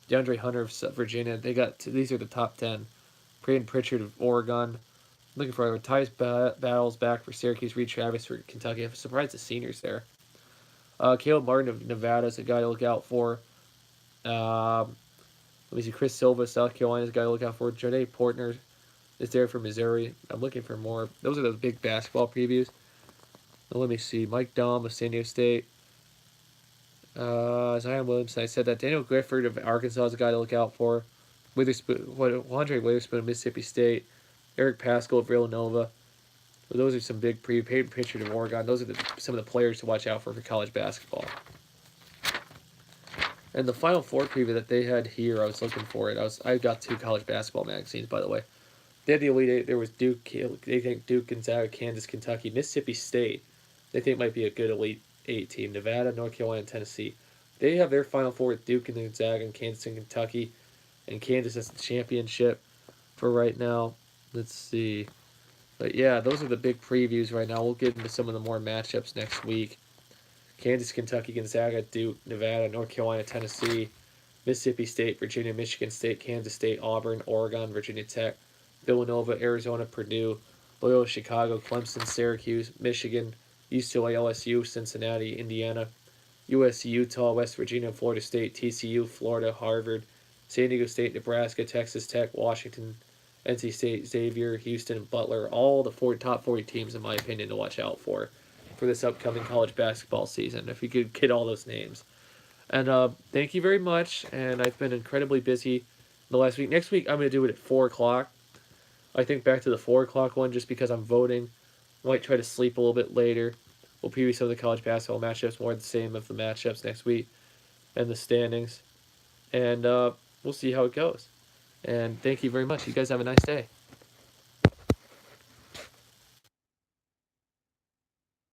DeAndre Hunter of Virginia. These are the top 10. Braden Pritchard of Oregon. Looking for Tyus Battles back for Syracuse. Reed Travis for Kentucky. I'm surprised the seniors there. Caleb Martin of Nevada is a guy to look out for. Let me see. Chris Silva, South Carolina, is a guy to look out for. Jade Portner is there for Missouri. I'm looking for more. Those are the big basketball previews. Now, let me see. Mike Dahm of San Diego State. Zion Williamson, I said that. Daniel Grifford of Arkansas is a guy to look out for. Andre Witherspoon of Mississippi State. Eric Pascal of Villanova. Well, those are some big Peyton Pritchard of Oregon. Those are some of the players to watch out for college basketball. And the Final Four preview that they had here, I was looking for it. I got 2 college basketball magazines, by the way. They had the Elite Eight. There was Duke. They think Duke, Gonzaga, Kansas, Kentucky, Mississippi State. They think might be a good Elite Eight team. Nevada, North Carolina, and Tennessee. They have their Final Four with Duke and Gonzaga and Kansas and Kentucky. And Kansas as the championship for right now. Let's see. But yeah, those are the big previews right now. We'll get into some of the more matchups next week. Kansas, Kentucky, Gonzaga, Duke, Nevada, North Carolina, Tennessee, Mississippi State, Virginia, Michigan State, Kansas State, Auburn, Oregon, Virginia Tech, Villanova, Arizona, Purdue, Loyola Chicago, Clemson, Syracuse, Michigan, UCLA, LSU, Cincinnati, Indiana, USC, Utah, West Virginia, Florida State, TCU, Florida, Harvard, San Diego State, Nebraska, Texas Tech, Washington, NC State, Xavier, Houston, and Butler. All the top 40 teams, in my opinion, to watch out for this upcoming college basketball season, if you could get all those names. And thank you very much. And I've been incredibly busy the last week. Next week, I'm going to do it at 4 o'clock. I think back to the 4 o'clock one just because I'm voting. I might try to sleep a little bit later. We'll preview some of the college basketball matchups, more the same of the matchups next week and the standings. And we'll see how it goes. And thank you very much. You guys have a nice day.